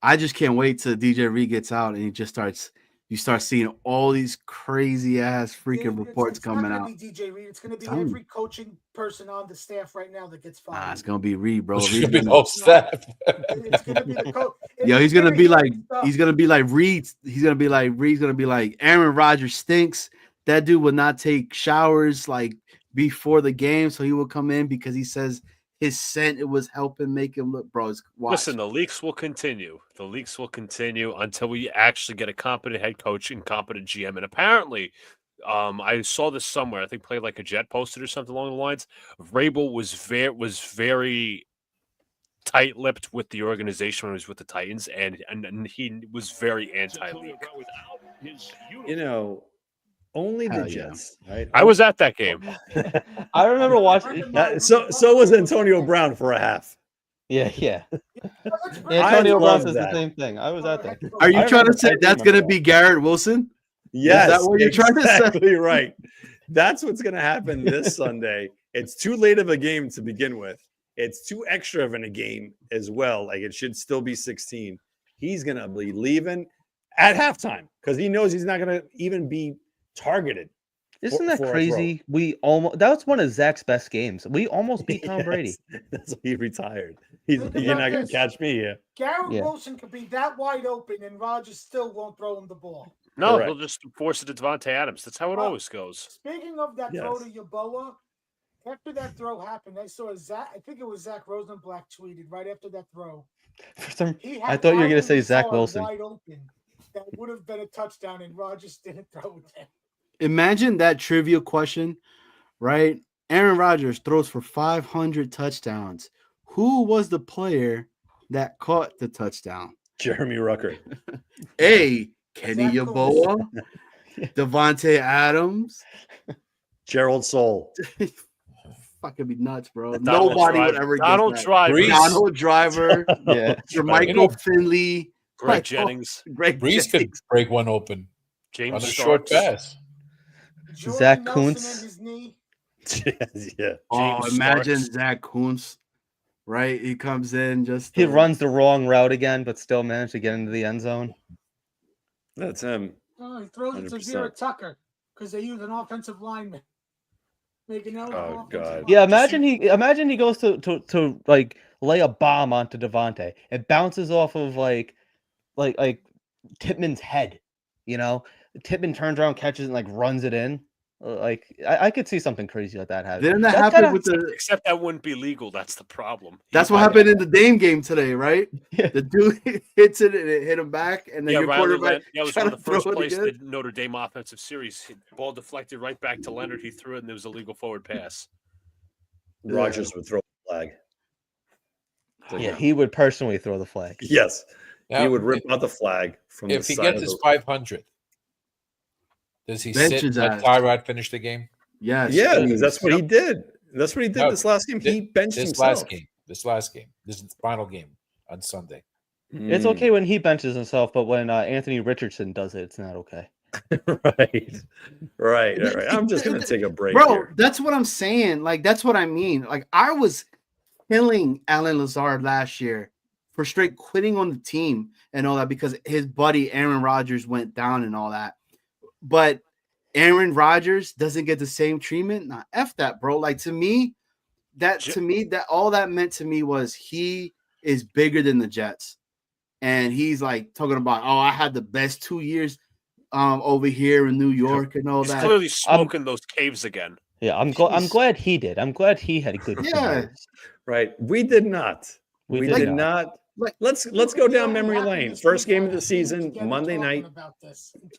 I just can't wait till DJ Reed gets out and he just starts. You start seeing all these crazy ass freaking reports coming It's out. not going to be DJ Reed. It's going to be Tell me. every coaching person on the staff right now that gets fired. Nah, it's gonna be Reed, bro. It Reed's should be gonna- both staff. It's going to be the coach. Yo, he's gonna be like stuff. he's gonna be like Reed. He's gonna be like Reed's gonna be like Aaron Rodgers stinks. That dude would not take showers like before the game, so he will come in because he says his scent it was helping make him look. Bro, watch. Listen, the leaks will continue. The leaks will continue until we actually get a competent head coach and competent GM. And apparently, I saw this somewhere. I think played like a Jet posted or something along the lines. Vrabel was very tight-lipped with the organization when he was with the Titans, and he was very anti-league. You know, only the Hell yeah. Jets, right? I was at that game. I remember watching. So was Antonio Brown for a half. Yeah. Let's bring- Antonio Brown love says that. the same thing. I was at that. Are you I trying to remember- say I do that's remember gonna be Garrett Wilson? Yes, that what you're trying to say? exactly right. That's what's going to happen this Sunday. It's too late of a game to begin with. It's too extra of a game as well. Like it should still be 16. He's going to be leaving at halftime because he knows he's not going to even be targeted. Isn't that crazy? That was one of Zach's best games. We almost beat Tom Brady. That's why he retired. You're not going to catch me here. Garrett Wilson could be that wide open, and Rodgers still won't throw him the ball. No, they'll just force it to Devontae Adams. That's how it always goes. Speaking of that throw to Yeboah, after that throw happened, I saw I think it was Zach Rosenblatt tweeted right after that throw. I thought you were going to say Zach Wilson. Wide open. That would have been a touchdown, and Rodgers didn't throw it there. Imagine that trivia question, right? Aaron Rodgers throws for 500 touchdowns. Who was the player that caught the touchdown? Jeremy Rucker. A. Kenny Yeboah, Devontae Adams, Gerald Soul. Fucking be nuts, bro. Nobody would ever get that. Donald Driver, Michael Finley, Greg Jennings. Breeze could break one open. James on a Starks. short pass. Zach Kuntz. Yeah. Oh, imagine Zach Kuntz. Right, he comes in he runs the wrong route again, but still managed to get into the end zone. That's him. Oh, he throws it to Vera Tucker because they use an offensive lineman. Oh God! Yeah, imagine he goes to like lay a bomb onto Devontae. It bounces off of like Titman's head. You know, Titman turns around, catches it, and like runs it in. Like I could see something crazy like that happen. Didn't that happen with except that wouldn't be legal. That's the problem. That's what happened in the Dame game today, right? Yeah. The dude hits it and it hit him back, and then your quarterback. It was one of the first plays the Notre Dame offensive series. Ball deflected right back to Leonard. He threw it, and there was a legal forward pass. Rodgers would throw the flag. Yeah, he would personally throw the flag. Yes, he would rip out the flag from the side. If he gets his 500. Does he sit and let Tyrod finish the game? Yes. Yeah, because that's what he did. That's what he did this last game. He benched himself. This last game. This is the final game on Sunday. It's okay when he benches himself, but when Anthony Richardson does it, it's not okay. Right. I'm just going to take a break Bro, here. That's what I'm saying. Like, that's what I mean. Like, I was killing Allen Lazard last year for straight quitting on the team and all that because his buddy Aaron Rodgers went down and all that. But Aaron Rodgers doesn't get the same treatment. Nah, F that, bro. Like to me, that all that meant to me was he is bigger than the Jets. And he's like talking about, oh, I had the best 2 years over here in New York and all that. He's clearly smoking those caves again. Yeah, I'm glad he did. I'm glad he had a good years. Right. We did not. We did not. Let's go down memory lane. First game of the season, Monday night.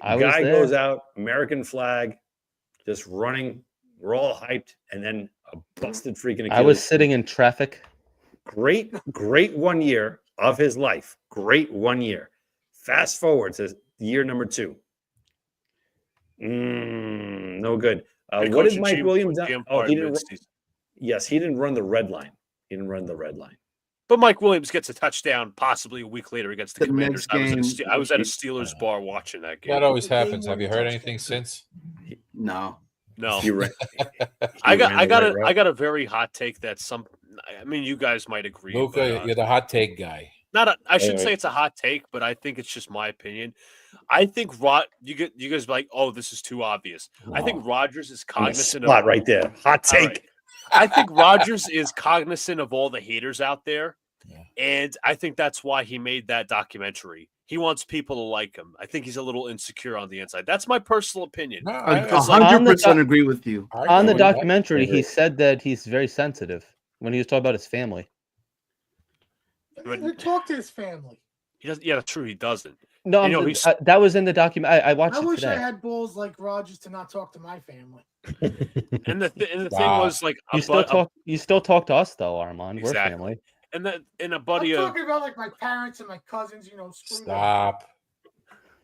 Guy goes out, American flag, just running. We're all hyped, and then a busted freaking Achilles. I was sitting in traffic. Great 1 year of his life. Great 1 year. Fast forward to year number 2. No good. What did Mike Williams do? Oh, he didn't. Yes, he didn't run the red line. But Mike Williams gets a touchdown possibly a week later against the Commanders. I was at a Steelers bar watching that game. That always happens. Have you heard anything since? No. I got a very hot take that you guys might agree. Luca, you're the hot take guy. I shouldn't say it's a hot take, but I think it's just my opinion. I think you guys are like, oh, this is too obvious. I think Rodgers is cognizant of right there. Hot take. Right. I think Rodgers is cognizant of all the haters out there, and I think that's why he made that documentary. He wants people to like him. I think he's a little insecure on the inside. That's my personal opinion. I 100% agree with you. On the documentary, he said that he's very sensitive when he was talking about his family. He doesn't talk to his family. He doesn't. Yeah, that's true. He doesn't. No, that was in the document. I watched it today. I wish I had balls like Rodgers to not talk to my family. And the thing was, like, you still talk to us though, Armand. Exactly. We're family. And a buddy. I'm talking about like my parents and my cousins. Stop.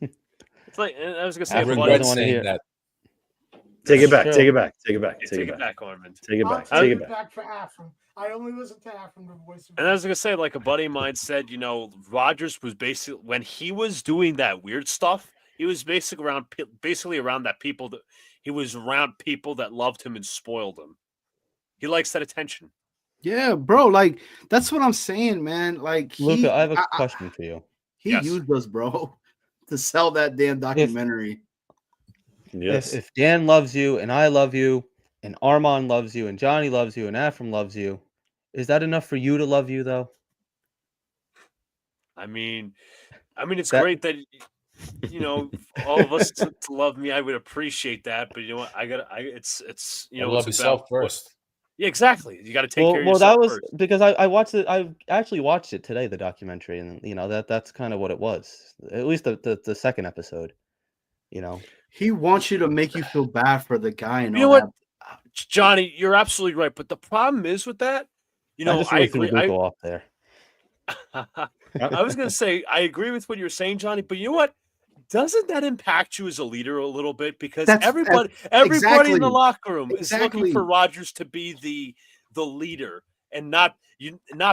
It's like I was gonna say. I regret saying that. Take it back. Take it back. Take it back, Armand. Take it back. Take it back for Afram. I only listen to Afram, the voice. And I was gonna say, like, a buddy of mine said, Rodgers was basically when he was doing that weird stuff. He was basically around that people that he was around people that loved him and spoiled him. He likes that attention. Yeah, bro. Like that's what I'm saying, man. Like Luca, I have a question for you. He used us, bro, to sell that damn documentary. If Dan loves you and I love you and Armand loves you and Johnny loves you and Afram loves you, is that enough for you to love you though? I mean, it's great that all of us to love me. I would appreciate that, but you know what? It's love yourself first. Yeah, exactly. You got to take care of yourself. Well, that was first. because I watched it. I actually watched it today, the documentary, and that's kind of what it was. At least the second episode. He wants you to make you feel bad for the guy. And you know what, Johnny, you're absolutely right. But the problem is with that, I agree. Off there. I was going to say I agree with what you're saying, Johnny. But you know what? Doesn't that impact you as a leader a little bit? Because everybody exactly. in the locker room is looking for Rodgers to be the leader and not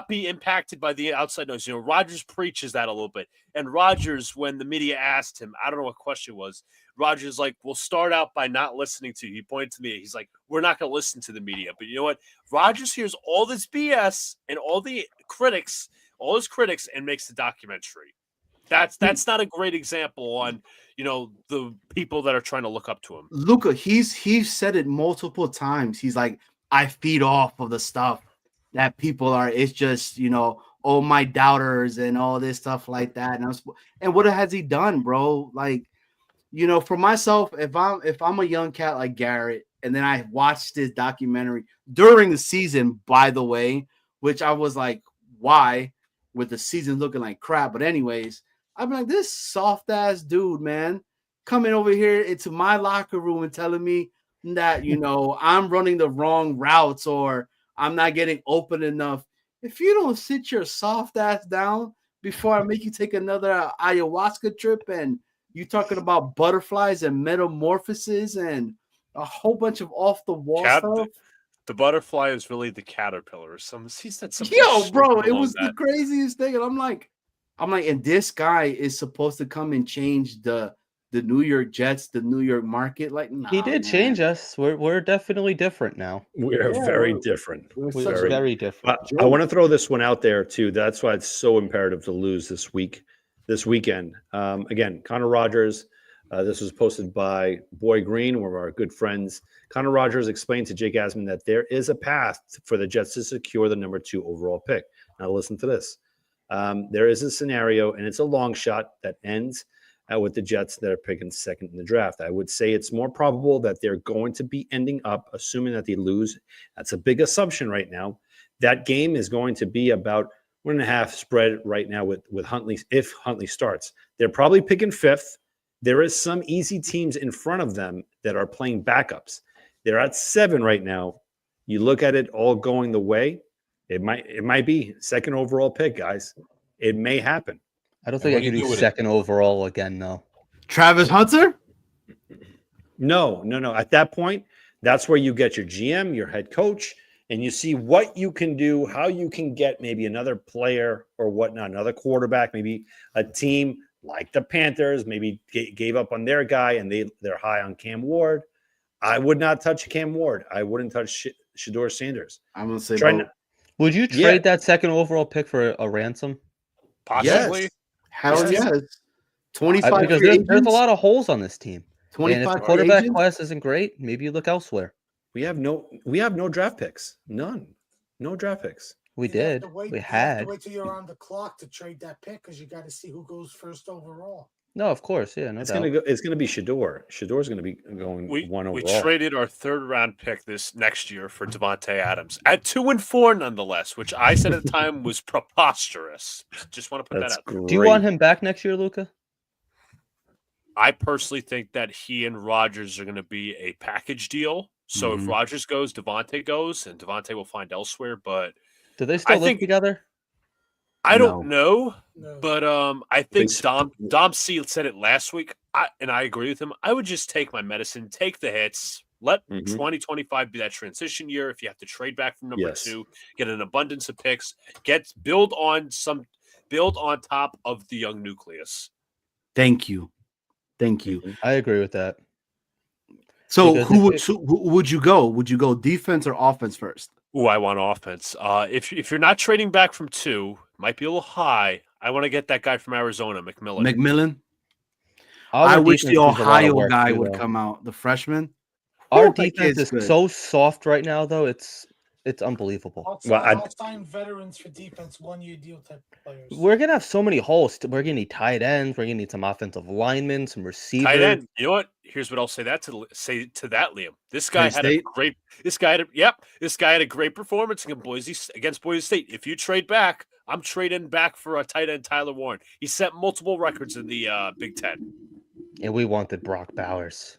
be impacted by the outside noise. Rodgers preaches that a little bit. And Rodgers, when the media asked him, I don't know what question it was, Rodgers like, we'll start out by not listening to you. He pointed to me. He's like, we're not going to listen to the media. But you know what? Rodgers hears all this BS and all his critics, and makes the documentary. That's not a great example on the people that are trying to look up to him. Luca, he's said it multiple times. He's like, I feed off of the stuff that people are. It's just oh, my doubters and all this stuff like that. And what has he done, bro? Like, for myself, if I'm a young cat like Garrett, and then I watched this documentary during the season, by the way, which I was like, why? With the season looking like crap, but anyways. I'm like, this soft ass dude, man, coming over here into my locker room and telling me that, I'm running the wrong routes or I'm not getting open enough. If you don't sit your soft ass down before I make you take another ayahuasca trip and you talking about butterflies and metamorphoses and a whole bunch of off the wall stuff. The butterfly is really the caterpillar. He said something. Yo, bro, it was the craziest thing. And I'm like, and this guy is supposed to come and change the New York Jets, the New York market. Like, nah, he did change us. We're definitely different now. We're very different. We're very different. I want to throw this one out there too. That's why it's so imperative to lose this weekend. Again, Connor Rodgers. This was posted by Boy Green, one of our good friends. Connor Rodgers explained to Jake Asman that there is a path for the Jets to secure the number 2 overall pick. Now listen to this. There is a scenario, and it's a long shot that ends with the Jets that are picking second in the draft. I would say it's more probable that they're going to be ending up, assuming that they lose. That's a big assumption right now. That game is going to be about 1.5 spread right now with Huntley, if Huntley starts. They're probably picking 5th. There is some easy teams in front of them that are playing backups. They're at 7 right now. You look at it all going the way. It might be second overall pick, guys. It may happen. I don't think I can do second overall again, though. Travis Hunter? No. At that point, that's where you get your GM, your head coach, and you see what you can do, how you can get maybe another player or whatnot, another quarterback, maybe a team like the Panthers, maybe gave up on their guy and they're high on Cam Ward. I would not touch Cam Ward. I wouldn't touch Shedeur Sanders. I'm going to say would you trade that second overall pick for a ransom? Possibly. Yes. Hell yes. 25 because there's a lot of holes on this team. 25 and if the quarterback class isn't great, maybe you look elsewhere. We have no draft picks. None. No draft picks. We did. We had. You have to wait till you're on the clock to trade that pick because you got to see who goes first overall. No, of course, yeah, no doubt. It's gonna be Shedeur. Shedor's gonna be going 1 overall. We traded our 3rd round pick this next year for Devontae Adams at 2-4, nonetheless, which I said at the time was preposterous. Just want to put that out there. Do you want him back next year, Luca? I personally think that he and Rodgers are going to be a package deal. So if Rodgers goes, Devontae goes, and Devontae will find elsewhere. But do they still live together? I don't know, but I think Dom C said it last week, and I agree with him. I would just take my medicine, take the hits, let 2025 be that transition year. If you have to trade back from number 2, get an abundance of picks, build on top of the young nucleus. Thank you. I agree with that. So who would you go? Would you go defense or offense first? Ooh, I want offense. If you're not trading back from 2, might be a little high. I want to get that guy from Arizona, McMillan. I wish the Ohio guy would come out, the freshman. Our defense is so soft right now, though. It's unbelievable. I'll sign veterans for defense, 1-year deal type players. We're gonna have so many holes. We're gonna need tight ends. We're gonna need some offensive linemen, some receivers. Tight end. You know what? Here's what I'll say that to that, Liam. This guy had a great. This guy had a great performance against Boise State. If you trade back, I'm trading back for a tight end, Tyler Warren. He set multiple records in the Big Ten. And we wanted Brock Bowers.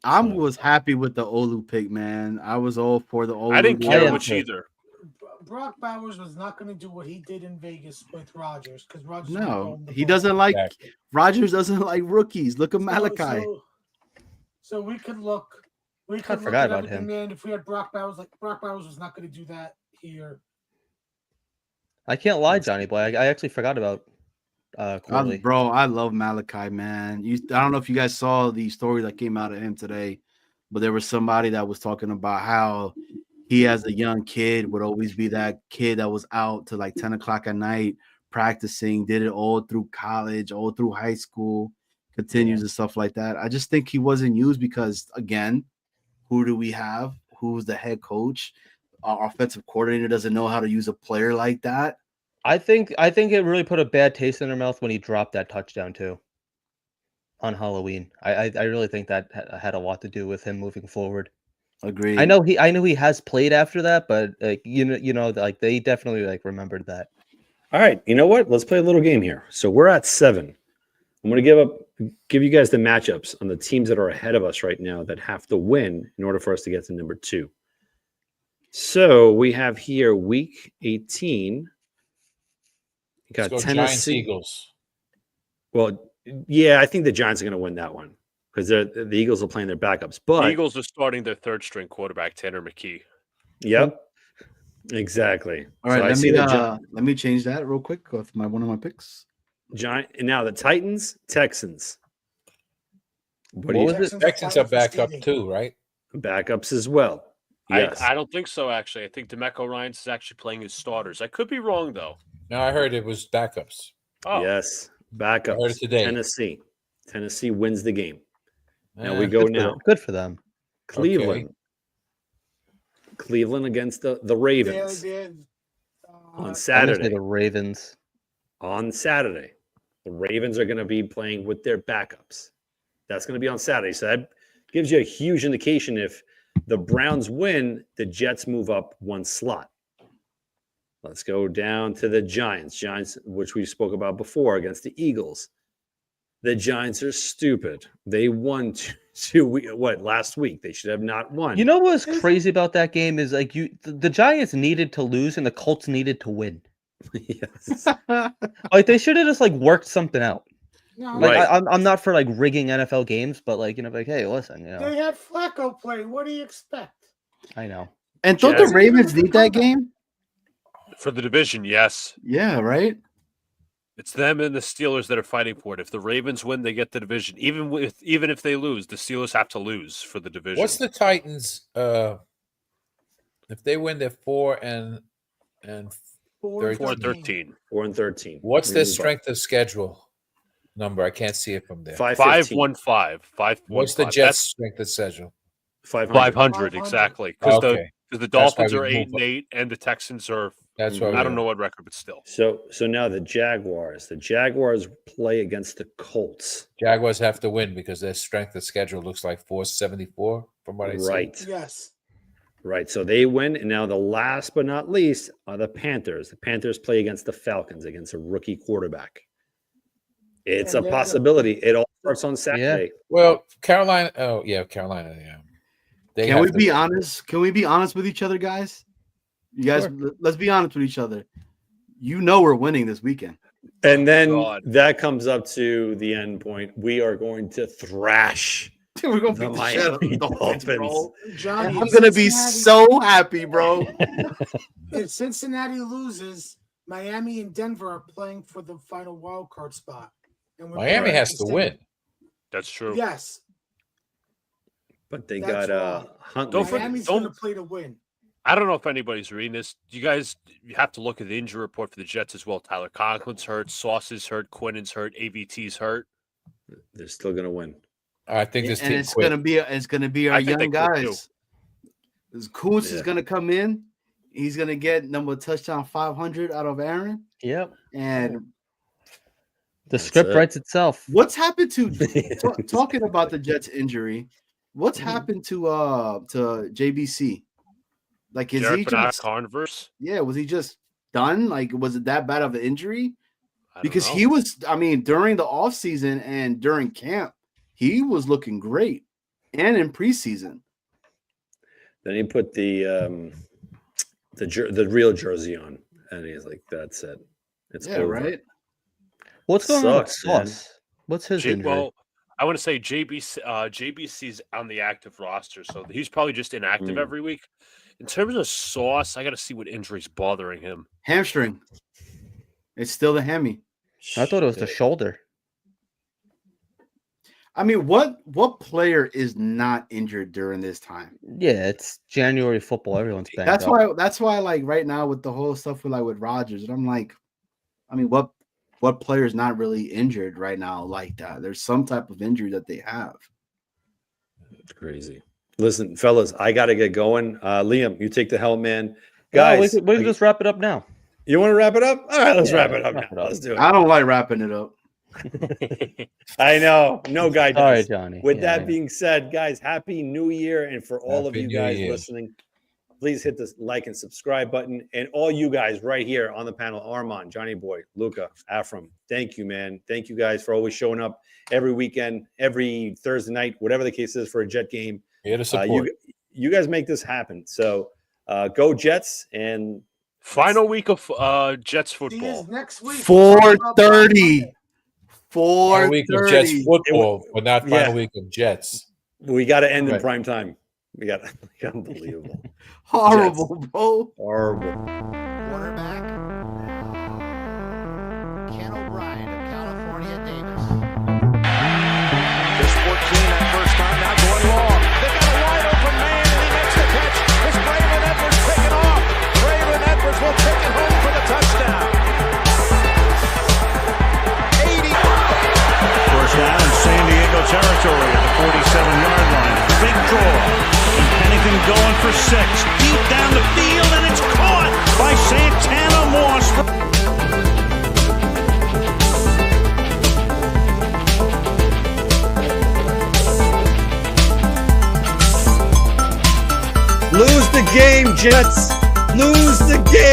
I was happy with the Olu pick, man. I was all for the Olu. I didn't care much either. Brock Bowers was not going to do what he did in Vegas with Rodgers because Rodgers. No, he doesn't like Rodgers. Doesn't like rookies. Look at Malachi. So we could look. We could forgot about him. Man, if we had Brock Bowers, Brock Bowers was not going to do that here. I can't lie, Johnny boy. I actually forgot about. Bro, I love Malachi, man. I don't know if you guys saw the story that came out of him today, but there was somebody that was talking about how he, as a young kid, would always be that kid that was out to like 10 o'clock at night practicing, did it all through college, all through high school, continues and stuff like that. I just think he wasn't used because, again, who do we have? Who's the head coach? Our offensive coordinator doesn't know how to use a player like that. I think it really put a bad taste in their mouth when he dropped that touchdown too. On Halloween, I really think that had a lot to do with him moving forward. Agreed. I know he has played after that, but like they definitely like remembered that. All right, you know what? Let's play a little game here. So we're at 7. I'm going to give you guys the matchups on the teams that are ahead of us right now that have to win in order for us to get to number 2. So we have here week 18. You got Tennessee. Giants, Eagles. Well, yeah, I think the Giants are going to win that one because the Eagles are playing their backups. But the Eagles are starting their third-string quarterback, Tanner McKee. Yep, exactly. All right, let me change that real quick with one of my picks. And now the Titans, Texans. What was it? Texans are back up too, right? Backups as well. Yes. I don't think so, actually. I think DeMeco Ryans is actually playing his starters. I could be wrong, though. No, I heard it was backups. Oh. Yes, backups. I heard it today. Tennessee wins the game. Now we go now. Good for them. Cleveland. Okay. Cleveland against the Ravens on Saturday. The Ravens. On Saturday. The Ravens are going to be playing with their backups. That's going to be on Saturday. So that gives you a huge indication if the Browns win, the Jets move up one slot. Let's go down to the Giants. Giants, which we spoke about before, against the Eagles. The Giants are stupid. They won last week? They should have not won. You know what's crazy about that game is like the Giants needed to lose and the Colts needed to win. Yes. Like they should have just like worked something out. No, like right. I'm not for like rigging NFL games, but like like hey, listen, they had Flacco play. What do you expect? I know. And don't the Ravens need that game for the division? Yes. Yeah. Right. It's them and the Steelers that are fighting for it. If the Ravens win, they get the division. Even if they lose, the Steelers have to lose for the division. What's the Titans? If they win, they're 4 and 13. 4-13. What's their strength of schedule number? I can't see it from there. 515. What's the Jets' strength of schedule? 500 exactly. Because the Dolphins are 8-8 and the Texans are. That's what I don't know what record, but still. So now the Jaguars. The Jaguars play against the Colts. Jaguars have to win because their strength of schedule looks like 474 from what I see. Right. Yes. Right. So they win. And now the last but not least are the Panthers. The Panthers play against the Falcons, against a rookie quarterback. It's a possibility. It all starts on Saturday. Yeah. Well, Carolina. Oh, yeah, Carolina. Yeah. Can we be honest? Can we be honest with each other, guys? You guys, let's be honest with each other. You know we're winning this weekend. And then that comes up to the end point. We are going to thrash we're going to beat the Dolphins. Johnny, I'm going to be so happy, bro. If Cincinnati loses, Miami and Denver are playing for the final wild card spot. And Miami has to win. That's true. Yes. But they That's got why. Huntley. Miami's going to play to win. I don't know if anybody's reading this. You have to look at the injury report for the Jets as well. Tyler Conklin's hurt, Sauce is hurt, Quinnen's hurt, AVT's hurt. They're still going to win. I think this and team it's gonna be our young guys. Kuntz is gonna come in. He's gonna get number touchdown 500 out of Aaron. Yep. And the script writes itself. What's happened to talking about the Jets injury? What's happened to JBC? Like, is Jared he just Carnivers? Yeah, was he just done? Like, was it that bad of an injury? Because know. he was, I mean, during the offseason and during camp, he was looking great, and in preseason. Then he put the real jersey on, and he's like, "That's it. It's over." Right. What's going on with Sauce? What's his injury? Well, I want to say JBC's on the active roster, so he's probably just inactive every week. In terms of Sauce, I got to see what injury's bothering him. Hamstring. It's still the hammy. I thought it was the shoulder. I mean, what player is not injured during this time? Yeah, it's January football. Everyone's banged That's up. That's why like right now with the whole stuff with Rodgers, and I'm like, I mean, what player is not really injured right now like that? There's some type of injury that they have. It's crazy. Listen, fellas, I got to get going. Liam, you take the helm, man. Guys, we can just wrap it up now. You want to wrap it up? All right, let's wrap it up now. Let's do it. I don't like wrapping it up. I know. No guy does. All right, Johnny. With that being said, guys, happy new year. And for all of you guys listening, please hit the like and subscribe button. And all you guys right here on the panel, Armand, Johnny Boy, Luca, Afram, thank you, man. Thank you guys for always showing up every weekend, every Thursday night, whatever the case is for a Jet game. Here to support. You guys make this happen. So go Jets. And final week of Jets football. Next week. 4:30. Final week of Jets football, but not final week of Jets. We got to end in prime time. We got unbelievable. Horrible, Jets. bro. Horrible. Quarterback. Ken O'Brien of California Davis. There's 14 that first time, now going long. They got a wide open man, and he makes the catch. It's Braylon Edwards picking off. Braylon Edwards will take it home for the touchdown. 80. First down in San Diego territory at the 47-yard line. Big draw. And Pennington going for 6. Deep down the field, and it's caught by Santana Moss. Lose the game, Jets. Lose the game.